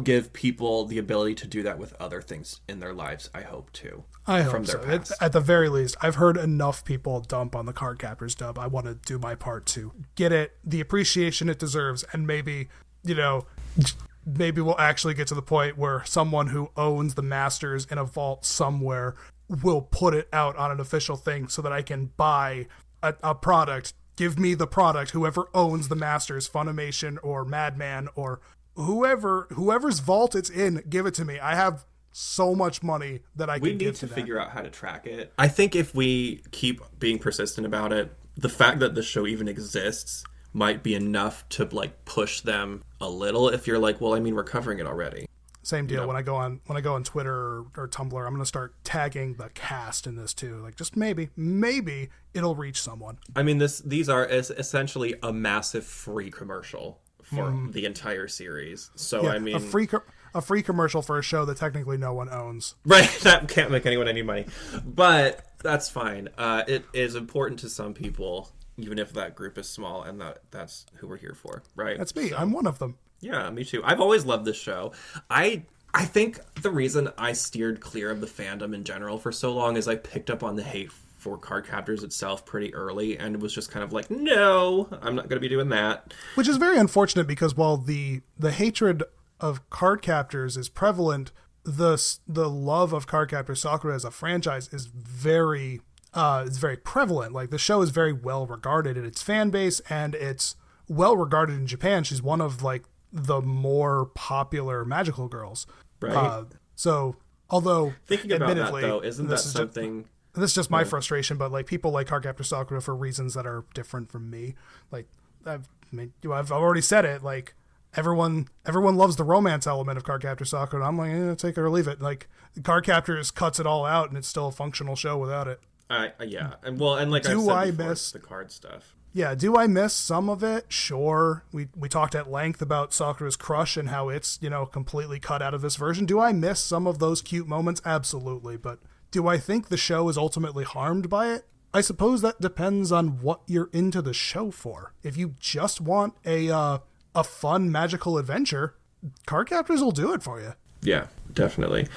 give people the ability to do that with other things in their lives, I hope, too. I hope so. At the very least, I've heard enough people dump on the Cardcaptors dub. I want to do my part to get it the appreciation it deserves, and maybe we'll actually get to the point where someone who owns the masters in a vault somewhere will put it out on an official thing so that I can buy a product. Give me the product, whoever owns the masters, Funimation or Madman or whoever's vault it's in, give it to me. I have so much money that I can give to that. We need to figure out how to track it. I think if we keep being persistent about it, the fact that the show even exists might be enough to like push them a little. If you're like, well, I mean, we're covering it already. Same deal. You know? When I go on Twitter or Tumblr, I'm going to start tagging the cast in this too. Like, just maybe it'll reach someone. I mean, these are essentially a massive free commercial for the entire series. So yeah, I mean, a free commercial for a show that technically no one owns. Right, that can't make anyone any money, but that's fine. It is important to some people, even if that group is small, and that's who we're here for, right? That's me. So, I'm one of them. Yeah, me too. I've always loved this show. I think the reason I steered clear of the fandom in general for so long is I picked up on the hate for Cardcaptors itself pretty early, and it was just kind of like, no, I'm not going to be doing that. Which is very unfortunate, because while the hatred of Cardcaptors is prevalent, the love of Cardcaptor Sakura as a franchise is very prevalent. Like, the show is very well regarded in its fan base, and it's well regarded in Japan. She's one of like the more popular magical girls, right? So, although thinking about that though, isn't that something? This is just my frustration, but like, people like Cardcaptor Sakura for reasons that are different from me. Like, I've already said it. Like, everyone loves the romance element of Cardcaptor Sakura, and I'm like, take it or leave it. Like, Cardcaptors cuts it all out, and it's still a functional show without it. Yeah, and like I've said before, the card stuff. Yeah, do I miss some of it? Sure. We talked at length about Sakura's crush and how it's, completely cut out of this version. Do I miss some of those cute moments? Absolutely. But do I think the show is ultimately harmed by it? I suppose that depends on what you're into the show for. If you just want a fun magical adventure, Cardcaptors will do it for you. Yeah, definitely.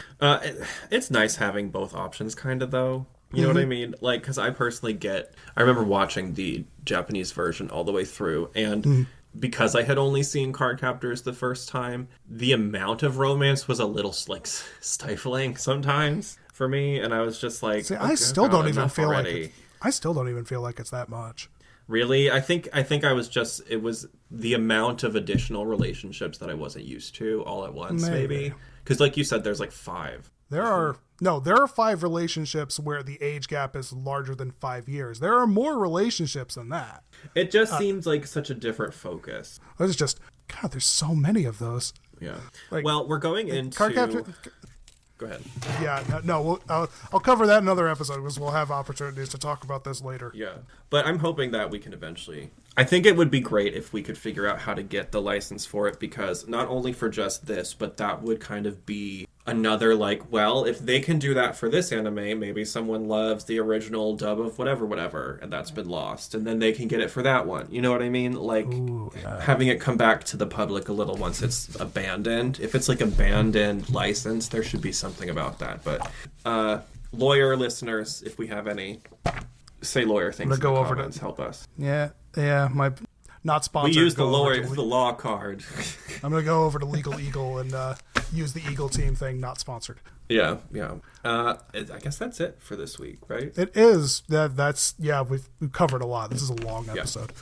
It's nice having both options, kind of, though. You know what I mean? Like, because I personally I remember watching the Japanese version all the way through, and because I had only seen Cardcaptors the first time, the amount of romance was a little, like, stifling sometimes for me, and I was just like, See, I still don't even feel already. like I still don't even feel like it's that much. Really? I think I was just, it was the amount of additional relationships that I wasn't used to all at once, maybe. Because like you said, there's like 5. There are 5 relationships where the age gap is larger than 5 years. There are more relationships than that. It just seems like such a different focus. It's just, God, there's so many of those. Yeah. Like, well, we're going into... Go ahead. Yeah, no, I'll cover that in another episode because we'll have opportunities to talk about this later. Yeah, but I'm hoping that we can eventually... I think it would be great if we could figure out how to get the license for it, because not only for just this, but that would kind of be another, like, well, if they can do that for this anime, maybe someone loves the original dub of whatever, and that's been lost, and then they can get it for that one. You know what I mean? Like, having it come back to the public a little once it's abandoned. If it's, like, abandoned license, there should be something about that. But, lawyer listeners, if we have any... Say lawyer things in the comments, help us. Yeah, my not sponsored. We use the law card. I'm going to go over to Legal Eagle and use the Eagle Team thing, not sponsored. Yeah. I guess that's it for this week, right? It is. We've covered a lot. This is a long episode.